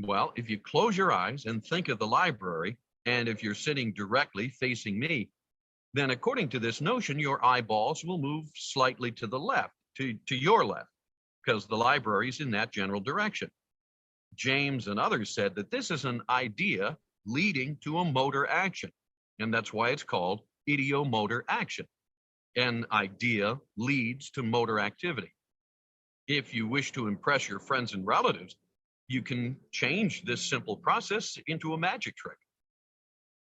Well, if you close your eyes and think of the library, and if you're sitting directly facing me, then according to this notion, your eyeballs will move slightly to the left, to your left, because the library is in that general direction. James and others said that this is an idea leading to a motor action, and that's why it's called idiomotor action. An idea leads to motor activity. If you wish to impress your friends and relatives, you can change this simple process into a magic trick.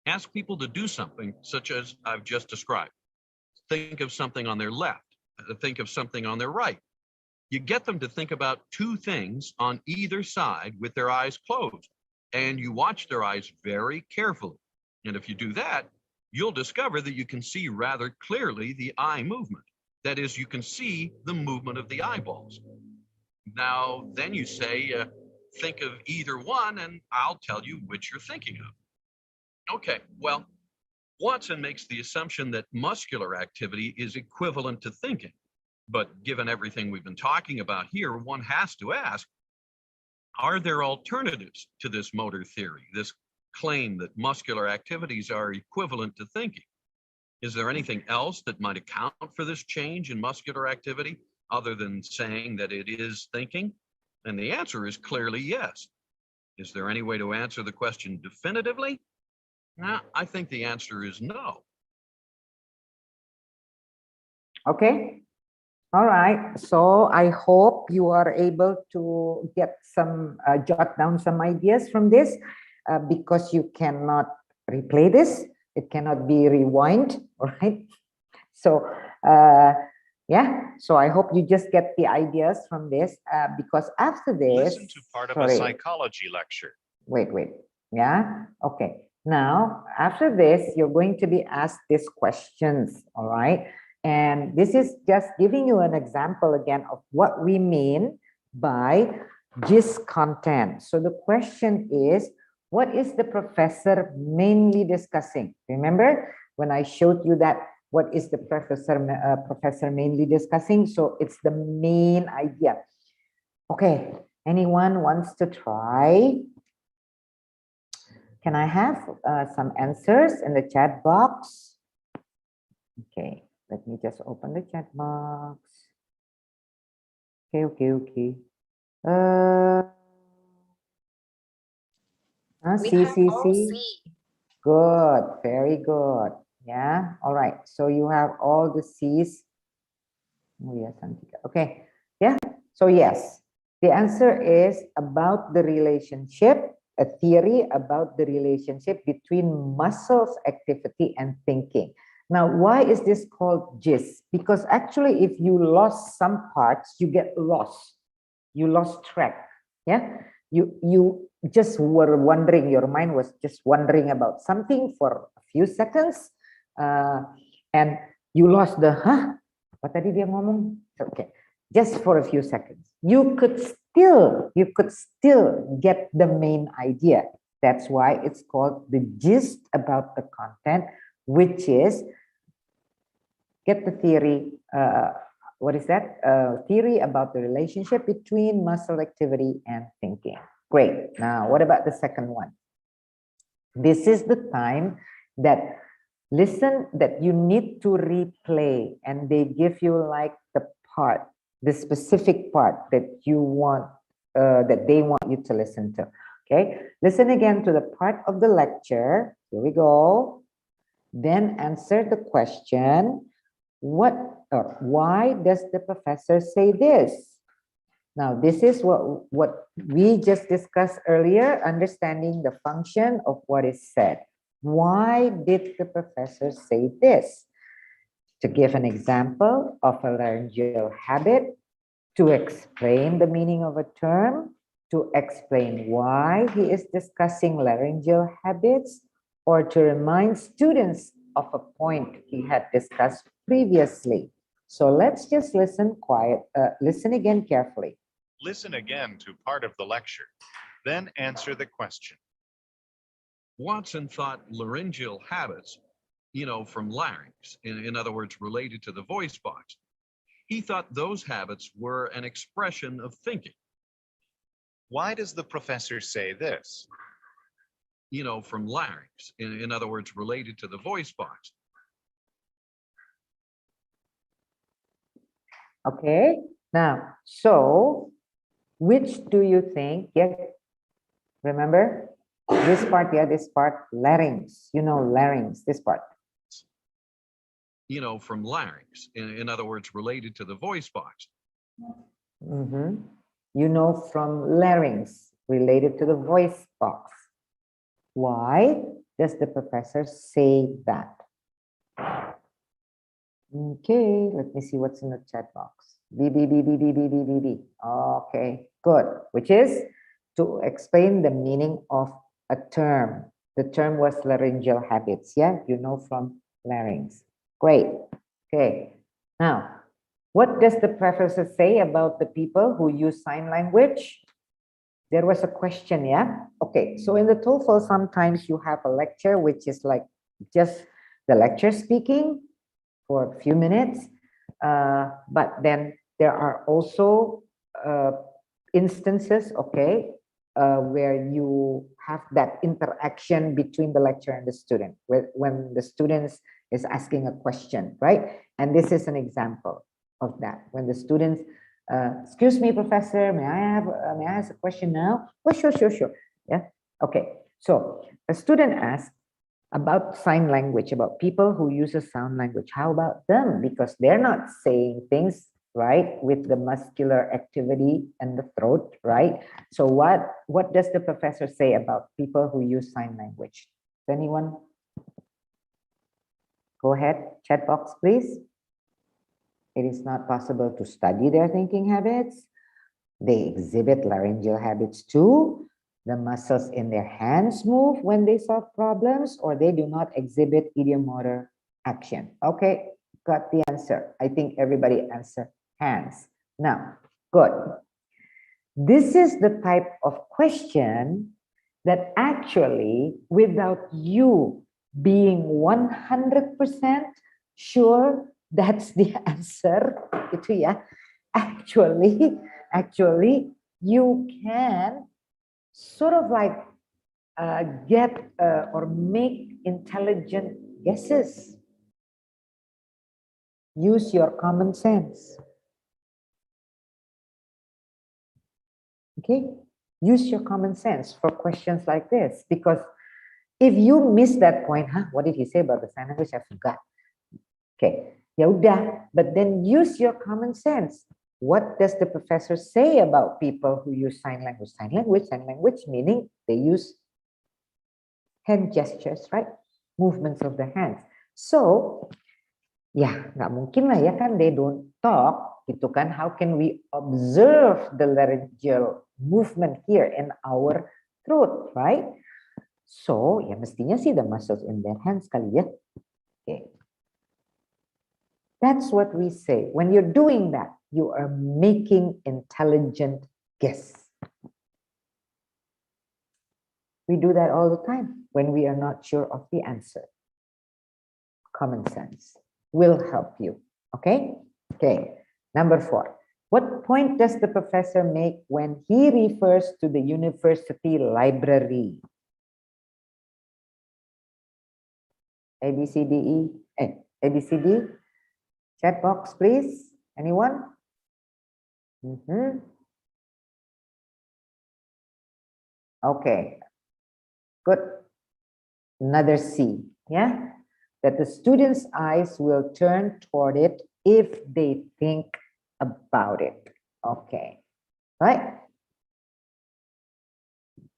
Ask people to do something such as I've just described. Think of something on their left, think of something on their right. You get them to think about two things on either side with their eyes closed, and you watch their eyes very carefully. And if you do that, you'll discover that you can see rather clearly the eye movement. That is, you can see the movement of the eyeballs. Now, then you say, think of either one, and I'll tell you which you're thinking of. Okay, well, Watson makes the assumption that muscular activity is equivalent to thinking. But given everything we've been talking about here, one has to ask, are there alternatives to this motor theory, this claim that muscular activities are equivalent to thinking? Is there anything else that might account for this change in muscular activity other than saying that it is thinking? And the answer is clearly yes. Is there any way to answer the question definitively? Nah, I think the answer is no. Okay. All right. So I hope you are able to get some, jot down some ideas from this, because you cannot replay this. It cannot be rewind. All right. So, yeah. So I hope you just get the ideas from this, because after this. Listen to part of a psychology lecture. Wait. Yeah. Okay. Now, after this, you're going to be asked these questions. All right. And this is just giving you an example again of what we mean by gist content. So the question is, what is the professor mainly discussing? Remember when I showed you that what is the professor mainly discussing? So it's the main idea. Okay, anyone wants to try? Can I have some answers in the chat box? Okay. Let me just open the chat box. Okay. See. Good, very good. Yeah, all right. So you have all the C's. Oh, yes, okay. Yeah, so yes, the answer is about the relationship, a theory about the relationship between muscles activity and thinking. Now, why is this called gist? Because actually, if you lost some parts, you get lost. You lost track. Yeah, you just were wondering. Your mind was just wondering about something for a few seconds, and you lost the Apa tadi dia ngomong? Okay, just for a few seconds. You could still get the main idea. That's why it's called the gist about the content, which is get the theory. What is that? Theory about the relationship between muscle activity and thinking. Great. Now, what about the second one? This is the time that that you need to replay, and they give you like the specific part that you want, that they want you to listen to. Okay, listen again to the part of the lecture. Here we go. Then answer the question, why does the professor say this? Now, this is what we just discussed earlier, understanding the function of what is said. Why did the professor say this? To give an example of a laryngeal habit, to explain the meaning of a term, to explain why he is discussing laryngeal habits or to remind students of a point he had discussed previously. So let's just listen listen again carefully. Listen again to part of the lecture, then answer the question. Watson thought laryngeal habits, from larynx, in other words, related to the voice box. He thought those habits were an expression of thinking. Why does the professor say this? From larynx, in other words, related to the voice box. Okay, now, so which do you think? Yeah, remember this part, this part, larynx, larynx, this part. From larynx, in other words, related to the voice box. From larynx, related to the voice box. Why does the professor say that? Okay, let me see what's in the chat box. B. Okay, good. Which is to explain the meaning of a term. The term was laryngeal habits. Yeah, from larynx. Great. Okay. Now, what does the professor say about the people who use sign language? There was a question, yeah? Okay, so in the TOEFL, sometimes you have a lecture, which is like just the lecture speaking for a few minutes. But then there are also instances, okay, where you have that interaction between the lecturer and the student, when the students is asking a question, right? And this is an example of that. When the students, excuse me, professor, may I ask a question now? Oh, sure. Yeah, okay. So a student asks about sign language, about people who use a sound language. How about them? Because they're not saying things, right, with the muscular activity and the throat, right? So what does the professor say about people who use sign language? Anyone? Go ahead, chat box, please. It is not possible to study their thinking habits. They exhibit laryngeal habits too. The muscles in their hands move when they solve problems, or they do not exhibit idiomotor action. Okay, got the answer. I think everybody answered hands. Now, good. This is the type of question that actually, without you being 100% sure that's the answer, itu ya, actually, you can sort of like get or make intelligent guesses. Use your common sense. Okay, use your common sense for questions like this, because if you miss that point, what did he say about the sign language? I forgot. Okay, ya udah, but then use your common sense. What does the professor say about people who use sign language? Sign language meaning they use hand gestures, right? Movements of the hands. So, ya nggak mungkin lah ya kan, they don't talk, gitu kan? How can we observe the laryngeal movement here in our throat, right? So, ya mestinya sih the muscles in their hands kali ya. Okay. That's what we say. When you're doing that, you are making intelligent guess. We do that all the time when we are not sure of the answer. Common sense will help you. Okay? Okay. Number 4. What point does the professor make when he refers to the university library? A, B, C, D, E. A, B, C, D. Chat box, please. Anyone? Okay. Good. Another C. Yeah. That the students' eyes will turn toward it if they think about it. Okay. Right?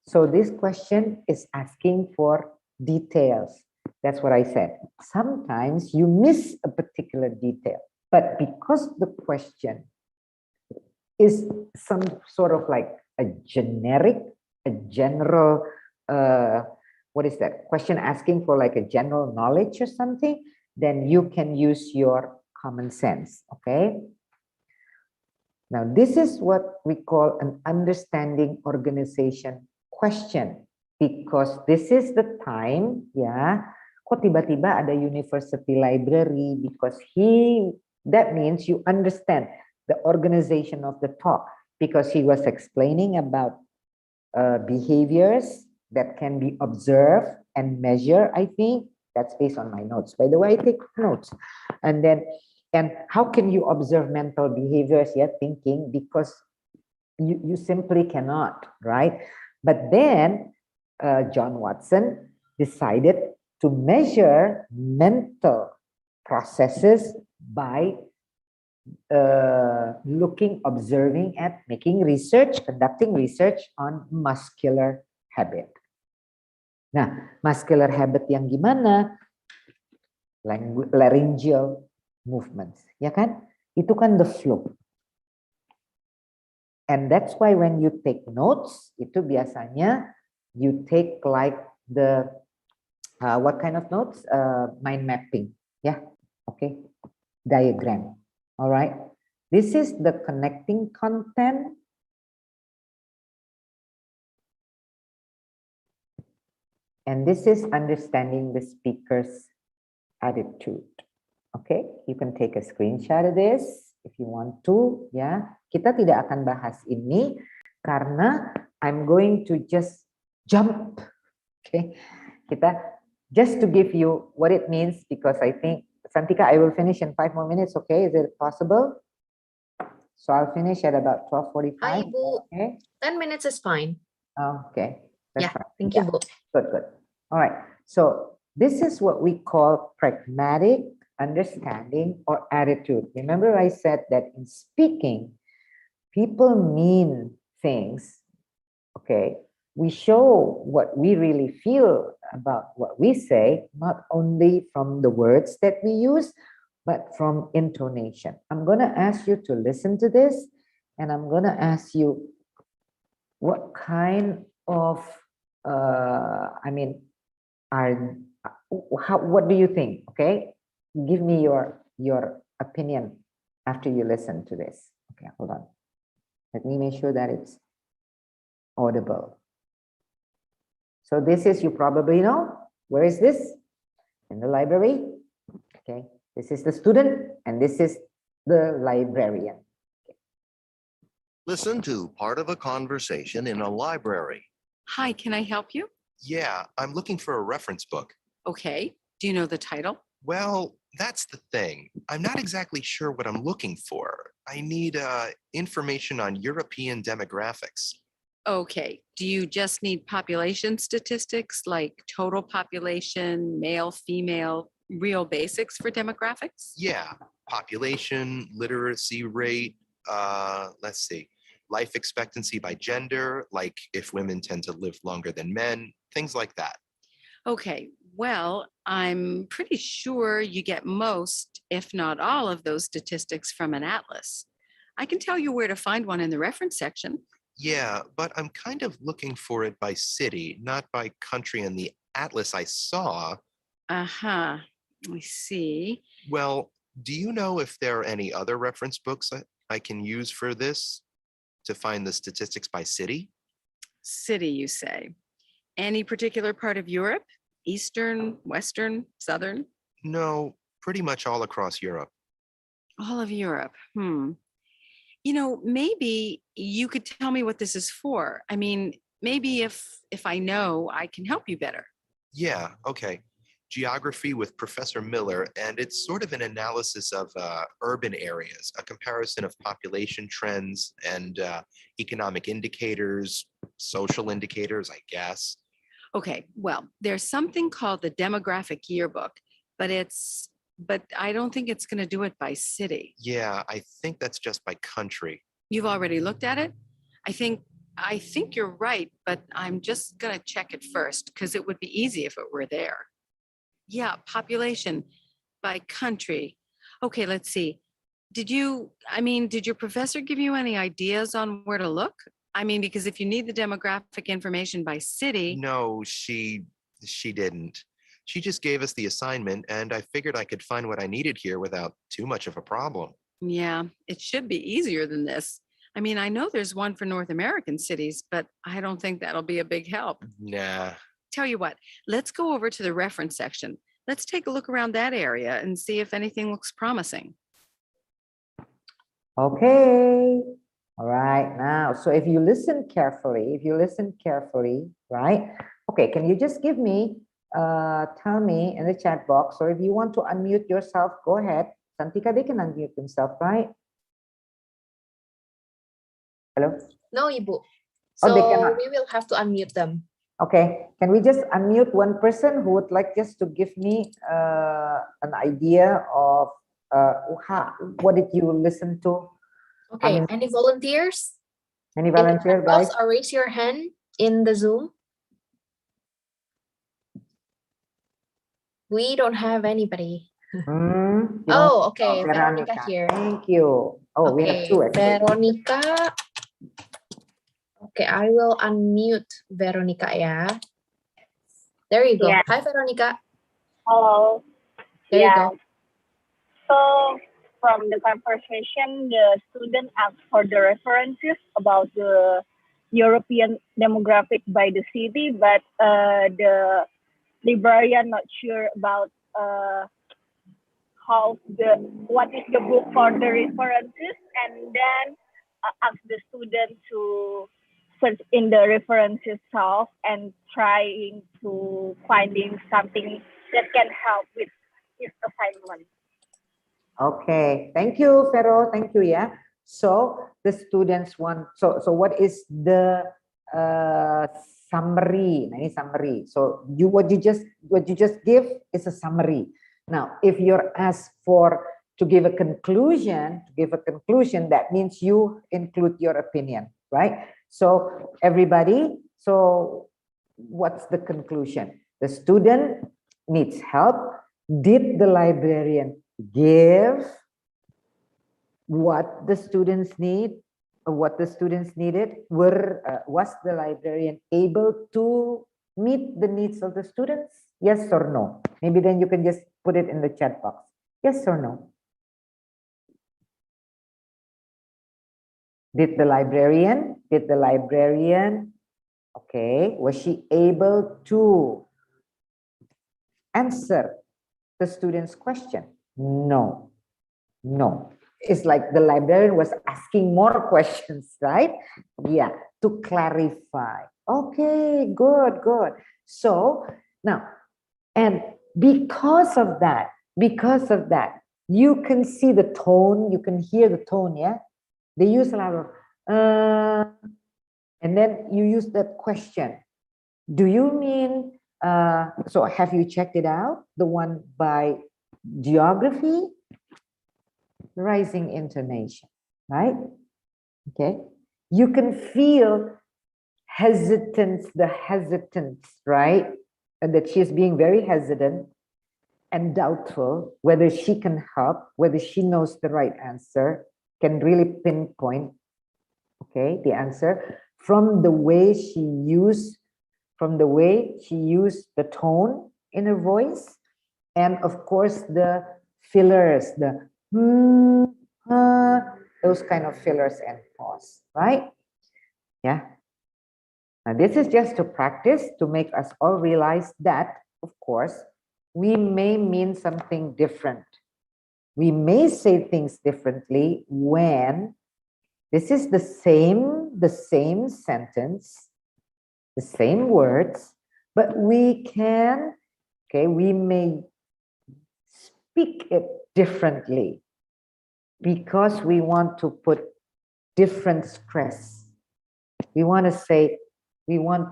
So this question is asking for details. That's what I said. Sometimes you miss a particular detail, but because the question is some sort of like a generic, a general, what is that? Question asking for like a general knowledge or something, then you can use your common sense, okay? Now, this is what we call an understanding organization question, because this is the time, ya, kok tiba-tiba ada university library, because that means you understand the organization of the talk, because he was explaining about behaviors that can be observed and measured. I think that's based on my notes. By the way, I take notes. And how can you observe mental behaviors? Yeah, thinking, because you simply cannot, right? But then John Watson decided to measure mental processes by observing at making research, conducting research on muscular habit. Nah, muscular habit yang gimana? Laryngeal movements, ya kan? Itu kan the flow. And that's why when you take notes, itu biasanya you take like the what kind of notes? Mind mapping, yeah, okay, diagram. All right, this is the connecting content. And this is understanding the speaker's attitude. Okay, you can take a screenshot of this if you want to. Ya, kita tidak akan bahas ini karena I'm going to just jump. Okay, kita just to give you what it means, because I think Santika, I will finish in 5 more minutes. Okay, is it possible? So I'll finish at about 12:45. Hi, Bu. Okay, 10 minutes is fine. okay, that's Yeah, fine. thank you, Bu. Good. All right. So this is what we call pragmatic understanding or attitude. Remember I said that in speaking, people mean things, okay? We show what we really feel about what we say, not only from the words that we use, but from intonation. I'm going to ask you to listen to this, and I'm going to ask you what kind of, what do you think? Okay, give me your opinion after you listen to this. Okay, hold on. Let me make sure that it's audible. So this is, you probably know, where is this? In the library. Okay, this is the student and this is the librarian. Listen to part of a conversation in a library. Hi, can I help you? Yeah, I'm looking for a reference book. Okay. Do you know the title? Well, that's the thing. I'm not exactly sure what I'm looking for. I need information on European demographics. Okay. Do you just need population statistics like total population, male, female, real basics for demographics? Yeah, population, literacy rate, let's see, life expectancy by gender, like if women tend to live longer than men, things like that. Okay. Well, I'm pretty sure you get most, if not all, of those statistics from an atlas. I can tell you where to find one in the reference section. Yeah, but I'm kind of looking for it by city, not by country in the atlas I saw. Uh-huh. I see. Well, do you know if there are any other reference books I can use for this to find the statistics by city? City, you say. Any particular part of Europe? Eastern, Western, Southern? No, pretty much all across Europe. All of Europe. You know, maybe you could tell me what this is for. I mean, maybe if I know, I can help you better. Yeah, okay. Geography with Professor Miller, and it's sort of an analysis of urban areas, a comparison of population trends and economic indicators, social indicators, I guess. Okay, well, there's something called the demographic yearbook, but I don't think it's going to do it by city. Yeah, I think that's just by country. You've already looked at it? I think you're right, but I'm just going to check it first because it would be easy if it were there. Yeah, population by country. Okay, let's see. Did your professor give you any ideas on where to look? I mean, because if you need the demographic information by city, No, she didn't. She just gave us the assignment, and I figured I could find what I needed here without too much of a problem. yeah, it should be easier than this. I mean, I know there's one for North American cities, but I don't think that'll be a big help. Nah. Tell you what, let's go over to the reference section. Let's take a look around that area and see if anything looks promising. Okay. All right. Now, so if you listen carefully, right? Okay, can you just give me, tell me in the chat box, or if you want to unmute yourself, go ahead. Santika, they can unmute themselves, right? Hello? No, Ibu. Oh, they So cannot. we will have to unmute them. Okay, can we just unmute one person who would like just to give me an idea of what did you listen to? Okay, I mean, any volunteers? any In the volunteer, chat box, guys? or raise your hand in the Zoom. We don't have anybody. You don't- Oh, okay. Oh, Veronica here. Thank you. Oh, we have Okay, two actually. Veronica. Okay, I will unmute Veronica ya. There you go. Yeah. Hi, Veronica. Hello. There you Yeah. go. So from the conversation, the student asked for the references about the European demographic by the city, but the librarian not sure about what is the book for the references, and then asked the student to search in the references itself and trying to finding something that can help with his assignment. Okay, thank you, Fero. Thank you. Yeah. So the students want. So what is the summary? Nah, ini summary. So what you just give is a summary. Now, if you're asked to give a conclusion, that means you include your opinion, right? So everybody. So what's the conclusion? The student needs help. Did the librarian give what the students need, what the students needed? Was the librarian able to meet the needs of the students? Yes or no? Maybe then you can just put it in the chat box. Yes or no? Did the librarian, okay, was she able to answer the student's question? No. It's like the librarian was asking more questions, right? Yeah, to clarify. Okay, good. So now, and because of that, you can see the tone, you can hear the tone, yeah? They use a lot of, and then you use that question. Do you mean, so have you checked it out? The one by geography? Rising intonation, right? Okay. You can feel the hesitance, right? And that she's being very hesitant and doubtful whether she can help, whether she knows the right answer, can really pinpoint, okay, the answer from the way she used the tone in her voice, and of course the fillers, the those kind of fillers and pause, right? Yeah. Now this is just to practice, to make us all realize that, of course, we may mean something different. We may say things differently when this is the same sentence, the same words, but we may speak it differently because we want to put different stress. We want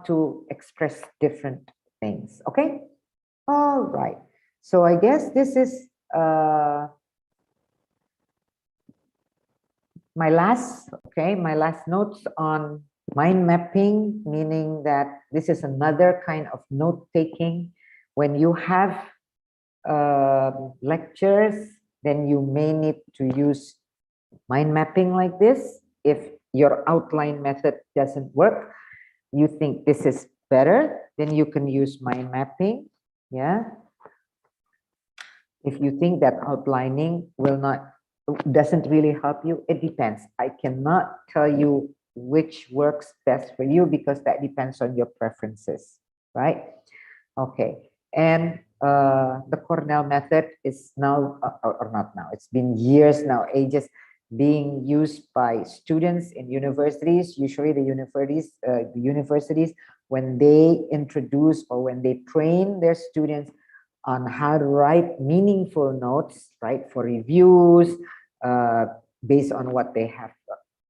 to express different things, okay? All right. So I guess this is my last notes on mind mapping, meaning that this is another kind of note taking. When you have lectures, then you may need to use mind mapping like this if your outline method doesn't work, you think this is better, then you can use mind mapping. Yeah. If you think that outlining doesn't really help you, it depends. I cannot tell you which works best for you because that depends on your preferences, right? Okay. And the Cornell method is now, or not now, it's been years now, ages, being used by students in universities. Usually the universities, when they introduce or when they train their students on how to write meaningful notes, right, for reviews, based on what they have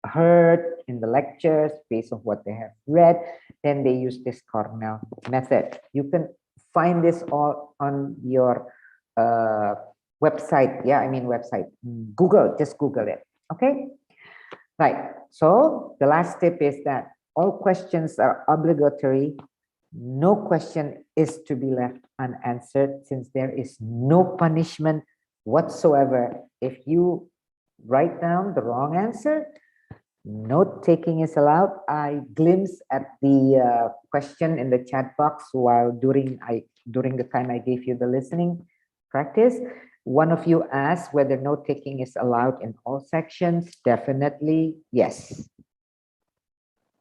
heard in the lectures, based on what they have read, then they use this Cornell method. You can find this all on your website. Yeah, I mean website. Google, just Google it. Okay. Right. So the last tip is that all questions are obligatory. No question is to be left unanswered, since there is no punishment whatsoever. If you write down the wrong answer, note taking is allowed. I glimpsed at the question in the chat box while during the time I gave you the listening practice. One of you asked whether note taking is allowed in all sections. Definitely yes.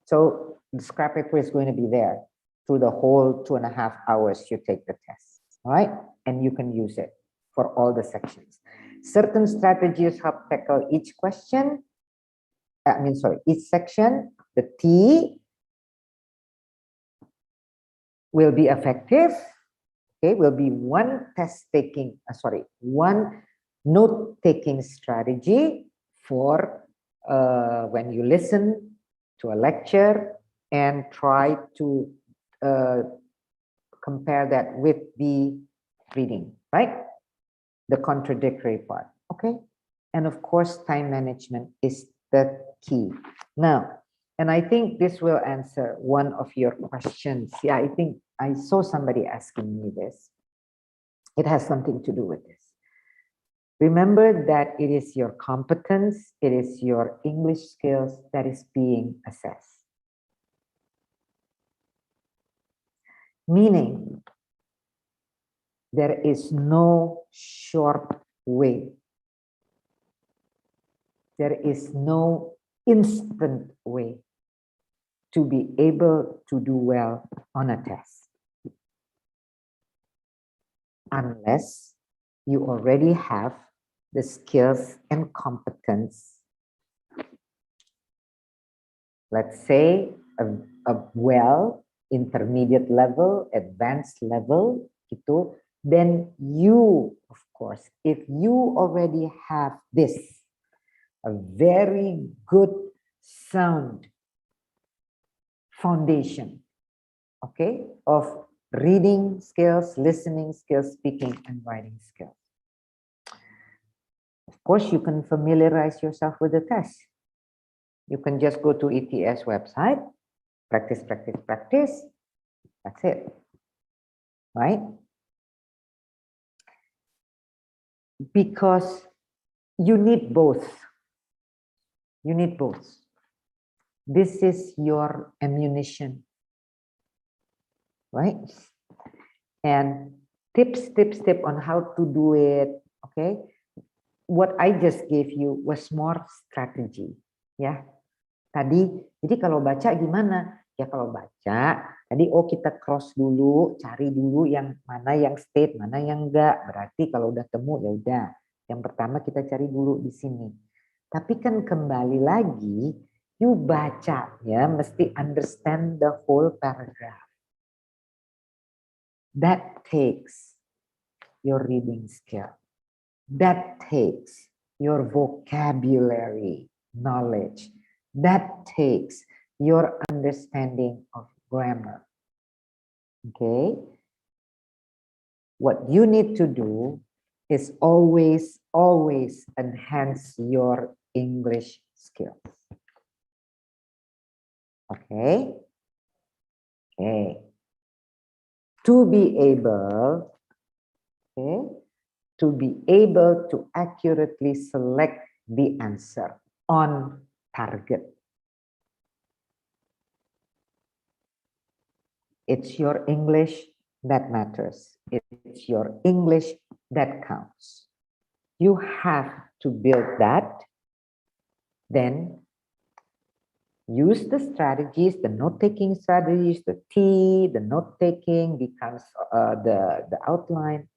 So the scrap paper is going to be there through the whole 2.5 hours you take the test. All right, and you can use it for all the sections. Certain strategies help tackle each question. Each section. The T will be effective. Okay, will be one note-taking strategy for when you listen to a lecture and try to compare that with the reading, right? The contradictory part, okay? And of course, time management is the key. Now, and I think this will answer one of your questions. Yeah, I think I saw somebody asking me this. It has something to do with this. Remember that it is your competence, it is your English skills that is being assessed. Meaning, there is no short way. There is no instant way to be able to do well on a test. Unless you already have the skills and competence. Let's say a well intermediate level, advanced level, gitu, then you, of course, if you already have this, a very good sound foundation, okay, of reading skills, listening skills, speaking and writing skills. Of course, you can familiarize yourself with the test. You can just go to ETS website, practice, practice, practice. That's it, right? Because you need both. You need both. This is your ammunition, right? And tips on how to do it, okay? What I just gave you was more strategy, ya. Tadi, jadi kalau baca gimana? Ya kalau baca, tadi kita cross dulu, cari dulu yang mana yang state, mana yang enggak. Berarti kalau udah temu ya udah. Yang pertama kita cari dulu di sini. Tapi kan kembali lagi, you baca ya, mesti understand the whole paragraph. That takes your reading skill. That takes your vocabulary knowledge. That takes your understanding of grammar. Okay? What you need to do is always enhance your English skills. Okay? Okay. To be able, okay, to be able to accurately select the answer on target. It's your English that matters. It's your English that counts. You have to build that. Then use the strategies, the note-taking strategies, the T, the note-taking becomes the outline.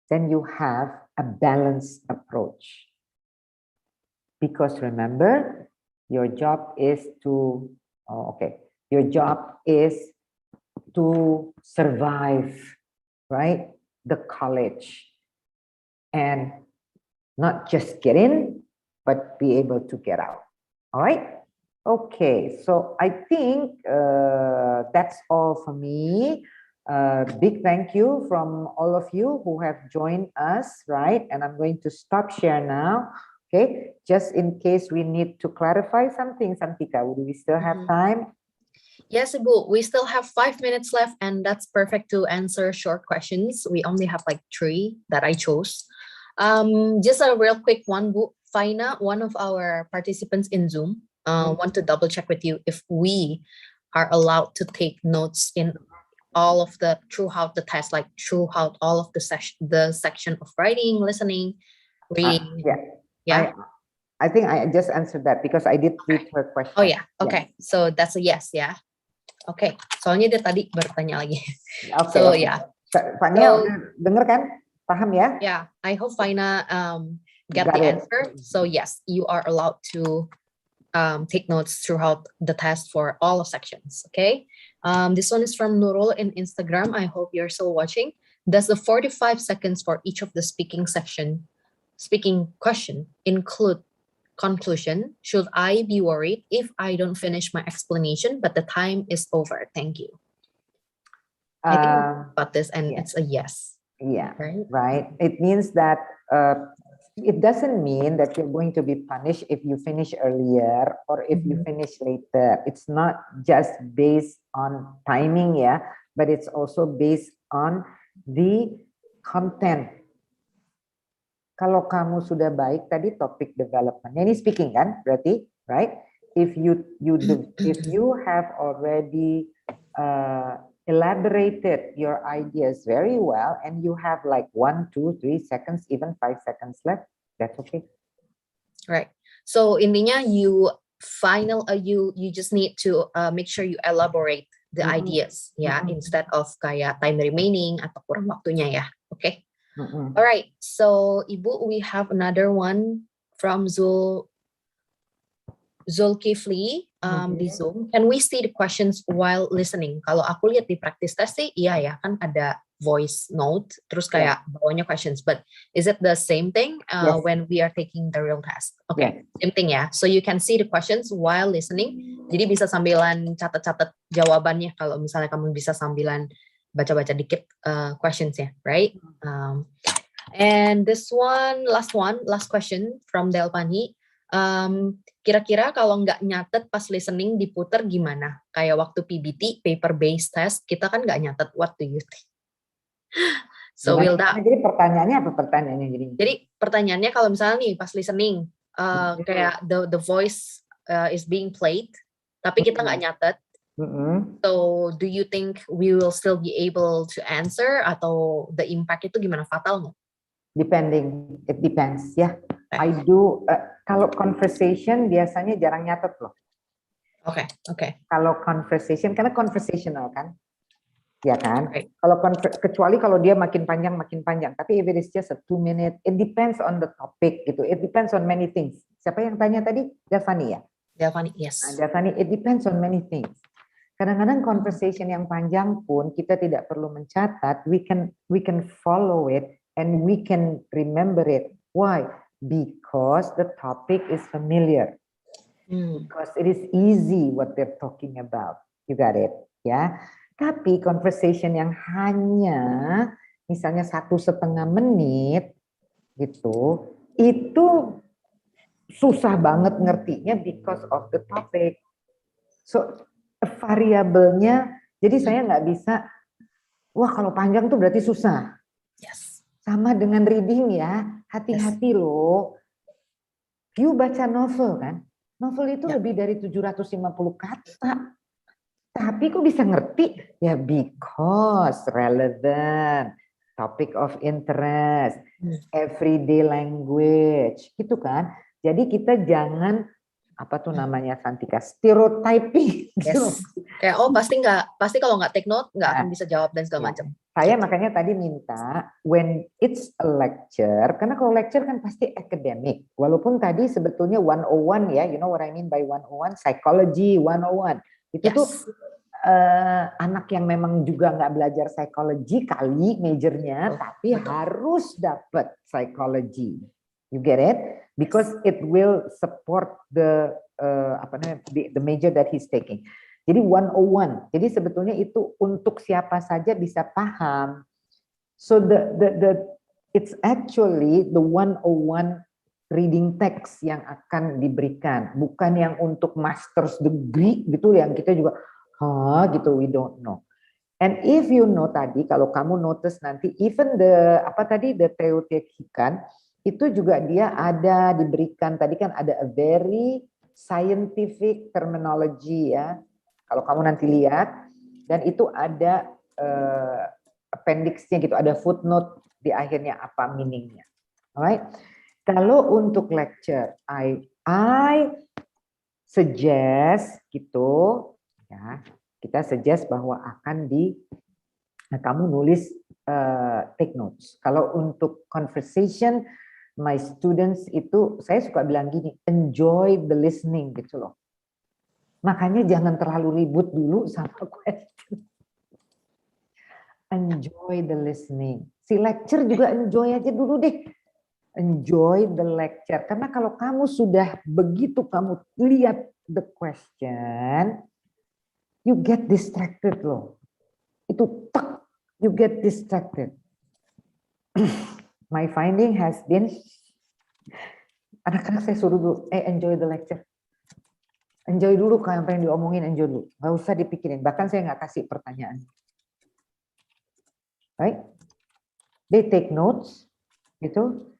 Then you have a balanced approach. Because remember, your job is to, your job is to survive, right? The college. And not just get in, but be able to get out. All right? Okay, so I think that's all for me. Big thank you from all of you who have joined us, right? And I'm going to stop share now. Okay, just in case we need to clarify something, Santika, do we still have time? Yes, Ibu, we still have 5 minutes left, and that's perfect to answer short questions. We only have like 3 that I chose. Just a real quick one, Bu. Faina, one of our participants in Zoom, want to double check with you if we are allowed to take notes in all of the throughout the test, like throughout all of the section of writing, listening, reading. Yeah. I think I just answered that because I did read her question. Oh yeah, okay. Yeah. So that's a yes, yeah. Okay, soalnya dia tadi bertanya lagi. Okay, so okay. Yeah. Fania, denger kan? Paham ya? Yeah, I hope Faina get the answer. So yes, you are allowed to take notes throughout the test for all sections, okay? This one is from Nurul in Instagram. I hope you're still watching. Does the 45 seconds for each of the speaking question include conclusion? Should I be worried if I don't finish my explanation, but the time is over? Thank you. I think about this, and it's a yes. Yeah, right. It means that it doesn't mean that you're going to be punished if you finish earlier or if you finish later. It's not just based on timing, yeah, but it's also based on the content. Kalau kamu sudah baik tadi topik development. Ini speaking kan, berarti, right? If you have already elaborated your ideas very well and you have like 1, 2, 3 seconds, even 5 seconds left, that's okay. Right. So intinya you just need to make sure you elaborate the ideas, ya, instead of kayak time remaining atau kurang waktunya ya. Okay. All right. So Ibu, we have another one from Zulkifli di Zoom. Can we see the questions while listening? Kalau aku lihat di practice test sih, iya ya, kan ada voice note, terus kayak bawahnya questions. But is it the same thing when we are taking the real test? Okay, same thing ya. So you can see the questions while listening. Jadi bisa sambilan catat-catat jawabannya kalau misalnya kamu bisa sambilan baca-baca dikit questions ya, right? And this one, last question from Delpani. Kira-kira kalau nggak nyatet pas listening diputer gimana? Kayak waktu PBT, paper based test, kita kan nggak nyatet. What do you think? So jadi pertanyaannya apa pertanyaannya jadi? Jadi pertanyaannya kalau misalnya nih pas listening, kayak the voice is being played, tapi kita nggak nyatet. So do you think we will still be able to answer atau the impact itu gimana, fatal nggak? Depending, it depends ya. I do kalau conversation biasanya jarang nyatet loh. Oke. Kalau conversation karena conversational kan, ya kan. Kalau kecuali kalau dia makin panjang. Tapi if it is just a 2 minute, it depends on the topic gitu. It depends on many things. Siapa yang tanya tadi? Delvani ya. Delvani, yes. Delvani, it depends on many things. Kadang-kadang conversation yang panjang pun kita tidak perlu mencatat. We can follow it and we can remember it. Why? Because the topic is familiar. Because it is easy what they're talking about. You got it, ya. Tapi conversation yang hanya misalnya 1,5 menit gitu, itu susah banget ngertinya because of the topic. So variabelnya, jadi saya nggak bisa, wah kalau panjang tuh berarti susah. Yes. Sama dengan reading ya, hati-hati loh. You baca novel kan, novel itu lebih dari 750 kata. Tapi kok bisa ngerti? Ya because relevant, topic of interest, everyday language, gitu kan. Jadi kita jangan apa tuh namanya Santika, stereotyping. Gitu. Yes. Kayak pasti kalau nggak take note nggak akan bisa jawab dan segala macam. Saya makanya tadi minta when it's a lecture, karena kalau lecture kan pasti akademik. Walaupun tadi sebetulnya 101 ya, you know what I mean by 101, psychology 101. Itu tuh anak yang memang juga nggak belajar psikologi kali majornya, tapi harus dapat psychology. You get it? Because it will support the the major that he's taking. Jadi 101. Jadi sebetulnya itu untuk siapa saja bisa paham. So it's actually the 101 reading text yang akan diberikan, bukan yang untuk master's degree gitu yang kita juga gitu, we don't know. And if you know tadi, kalau kamu notice nanti, even the teotikan, itu juga dia ada diberikan, tadi kan ada a very scientific terminology ya, kalau kamu nanti lihat, dan itu ada appendix-nya gitu, ada footnote di akhirnya apa meaning-nya. Alright. Kalau untuk lecture, I suggest gitu, ya, kita suggest bahwa akan kamu nulis take notes. Kalau untuk conversation, my students itu saya suka bilang gini, enjoy the listening gitu loh. Makanya jangan terlalu ribut dulu sama question. Enjoy the listening. Si lecture juga enjoy aja dulu deh. Enjoy the lecture. Karena kalau kamu sudah begitu kamu lihat the question, you get distracted loh. Itu tak, you get distracted. My finding has been, anak-anak saya suruh dulu, enjoy the lecture. Enjoy dulu kalau apa yang diomongin, enjoy dulu. Nggak usah dipikirin. Bahkan saya nggak kasih pertanyaan. Right? They take notes, gitu.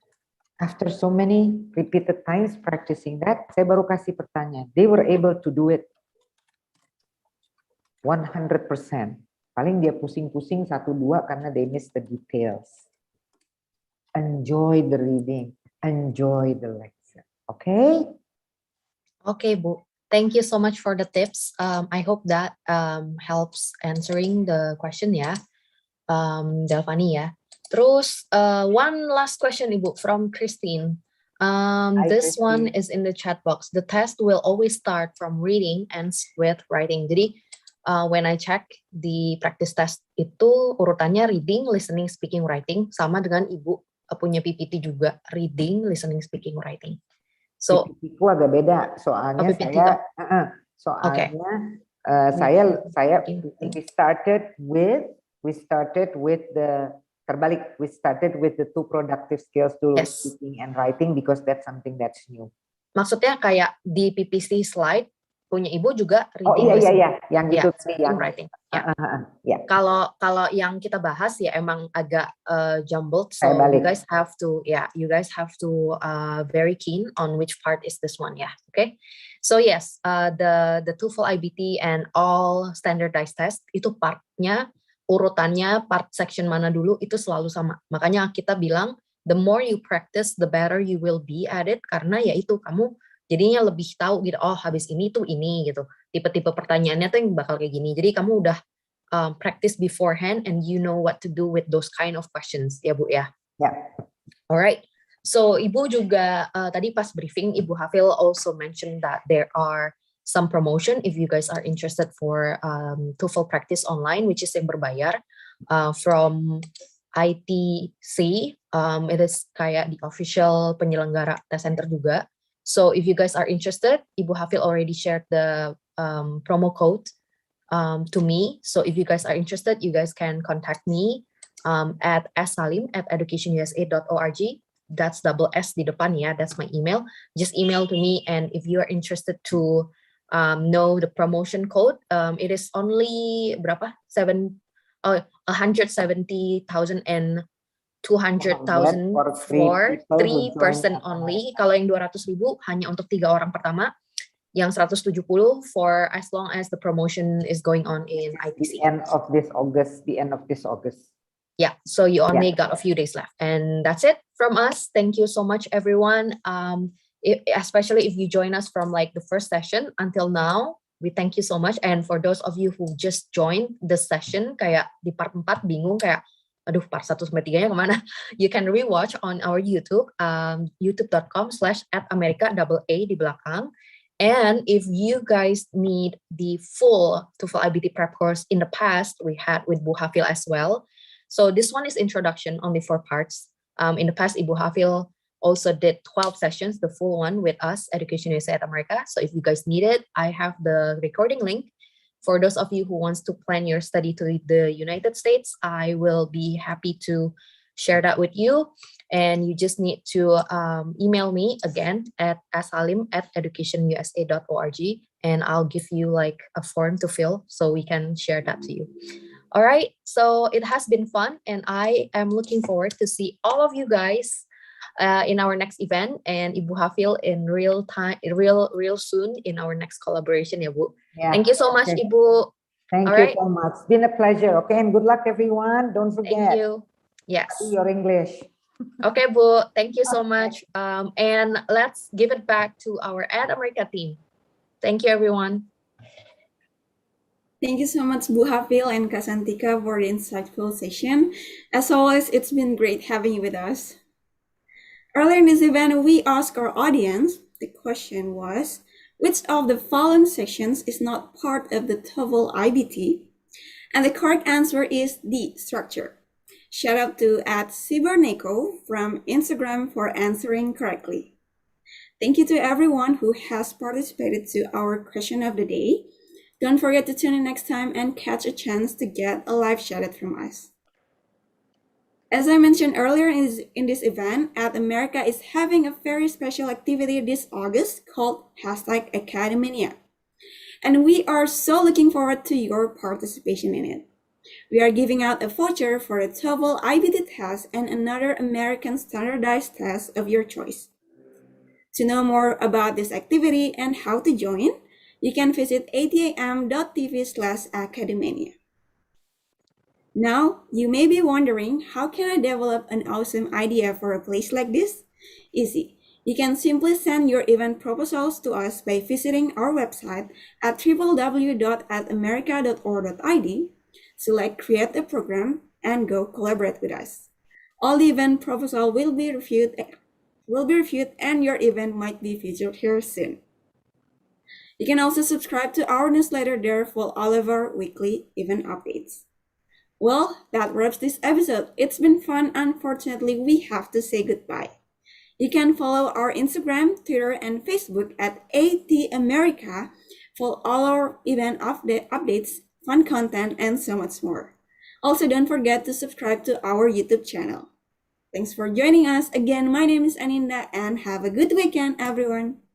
After so many repeated times practicing that, saya baru kasih pertanyaan. They were able to do it 100%. Paling dia pusing-pusing 1-2 karena they miss the details. Enjoy the reading, enjoy the lecture. Okay? Okay, Bu. Thank you so much for the tips. I hope that helps answering the question ya, Delvani ya. Terus one last question Ibu from Christine. This one is in the chat box. The test will always start from reading and with writing. Jadi when I check di practice test itu urutannya reading, listening, speaking, writing, sama dengan Ibu punya PPT juga reading, listening, speaking, writing. So PPT ku agak beda soalnya saya we started with the terbalik, we started with the 2 productive skills dulu, speaking and writing, because that's something that's new. Maksudnya kayak di PPT slide punya Ibu juga reading, yang gitu yang writing. Kalau yang kita bahas ya emang agak jumbled, so you guys have to very keen on which part is this one ya. Okay, so yes, the TOEFL iBT and all standardized test itu partnya, urutannya part section mana dulu itu selalu sama. Makanya kita bilang the more you practice the better you will be at it, karena ya itu kamu jadinya lebih tahu gitu, oh habis ini tuh ini gitu, tipe-tipe pertanyaannya tuh yang bakal kayak gini. Jadi kamu udah practice beforehand and you know what to do with those kind of questions ya Bu ya. Alright, so Ibu juga tadi pas briefing Ibu Hafil also mentioned that there are some promotion if you guys are interested for TOEFL practice online, which is yang berbayar from ITC. It is kayak the official penyelenggara test center juga. So if you guys are interested, Ibu Hafil already shared the promo code to me. So if you guys are interested, you guys can contact me at salim@educationusa.org. That's double S di depan ya. That's my email. Just email to me, and if you are interested to know the promotion code, it is only berapa? 170,000 and 200,000 for 3 person only. Kalau yang 200.000 hanya untuk 3 orang pertama. yang 170 for as long as the promotion is going on in ITC. The end of this August. Yeah, so you only Yeah. got a few days left. And that's it from us. Thank you so much, everyone. Especially if you join us from like the first session until now, we thank you so much. And for those of you who just joined the session, kayak di part 4 bingung kayak, aduh part 1 sampai 3-nya kemana? You can rewatch on our YouTube, youtube.com/@america_AA di belakang. And if you guys need the full TOEFL iBT prep course in the past, we had with Bu Hafil as well. So this one is introduction, only 4 parts. In the past, Ibu Hafil also did 12 sessions, the full one with us, Education USA at America. So if you guys need it, I have the recording link. For those of you who wants to plan your study to the United States, I will be happy to share that with you. And you just need to email me again at asalim@educationusa.org, and I'll give you like a form to fill so we can share that to you. All right, so it has been fun, and I am looking forward to see all of you guys in our next event, and Ibu Hafil in real time, real soon in our next collaboration, ya Bu. Yeah. Thank you so much, Okay. Ibu. Thank All you right. so much. It's been a pleasure. Okay, and good luck, everyone. Don't forget. Thank you. Yes. Your English. Okay, Bu. Thank you so much. And let's give it back to our Ad America team. Thank you, everyone. Thank you so much, Bu Hafil and Kasantika, for the insightful session. As always, it's been great having you with us. Earlier in this event, we asked our audience, the question was, which of the following sections is not part of the TOEFL iBT? And the correct answer is D, structure. Shout out to @Ciberneko from Instagram for answering correctly. Thank you to everyone who has participated to our question of the day. Don't forget to tune in next time and catch a chance to get a live shout-out from us. As I mentioned earlier in this event, America is having a very special activity this August called #Academia. And we are so looking forward to your participation in it. We are giving out a voucher for a TOEFL iBT test and another American standardized test of your choice. To know more about this activity and how to join, you can visit atam.tv/academia. Now, you may be wondering, how can I develop an awesome idea for a place like this? Easy. You can simply send your event proposals to us by visiting our website at www.america.org.id, select Create a Program, and go collaborate with us. All the event proposal will be reviewed, and your event might be featured here soon. You can also subscribe to our newsletter there for all of our weekly event updates. Well, that wraps this episode. It's been fun. Unfortunately, we have to say goodbye. You can follow our Instagram, Twitter, and Facebook at @ATAmerica for all our event updates, fun content, and so much more. Also, don't forget to subscribe to our YouTube channel. Thanks for joining us. Again, my name is Aninda, and have a good weekend, everyone.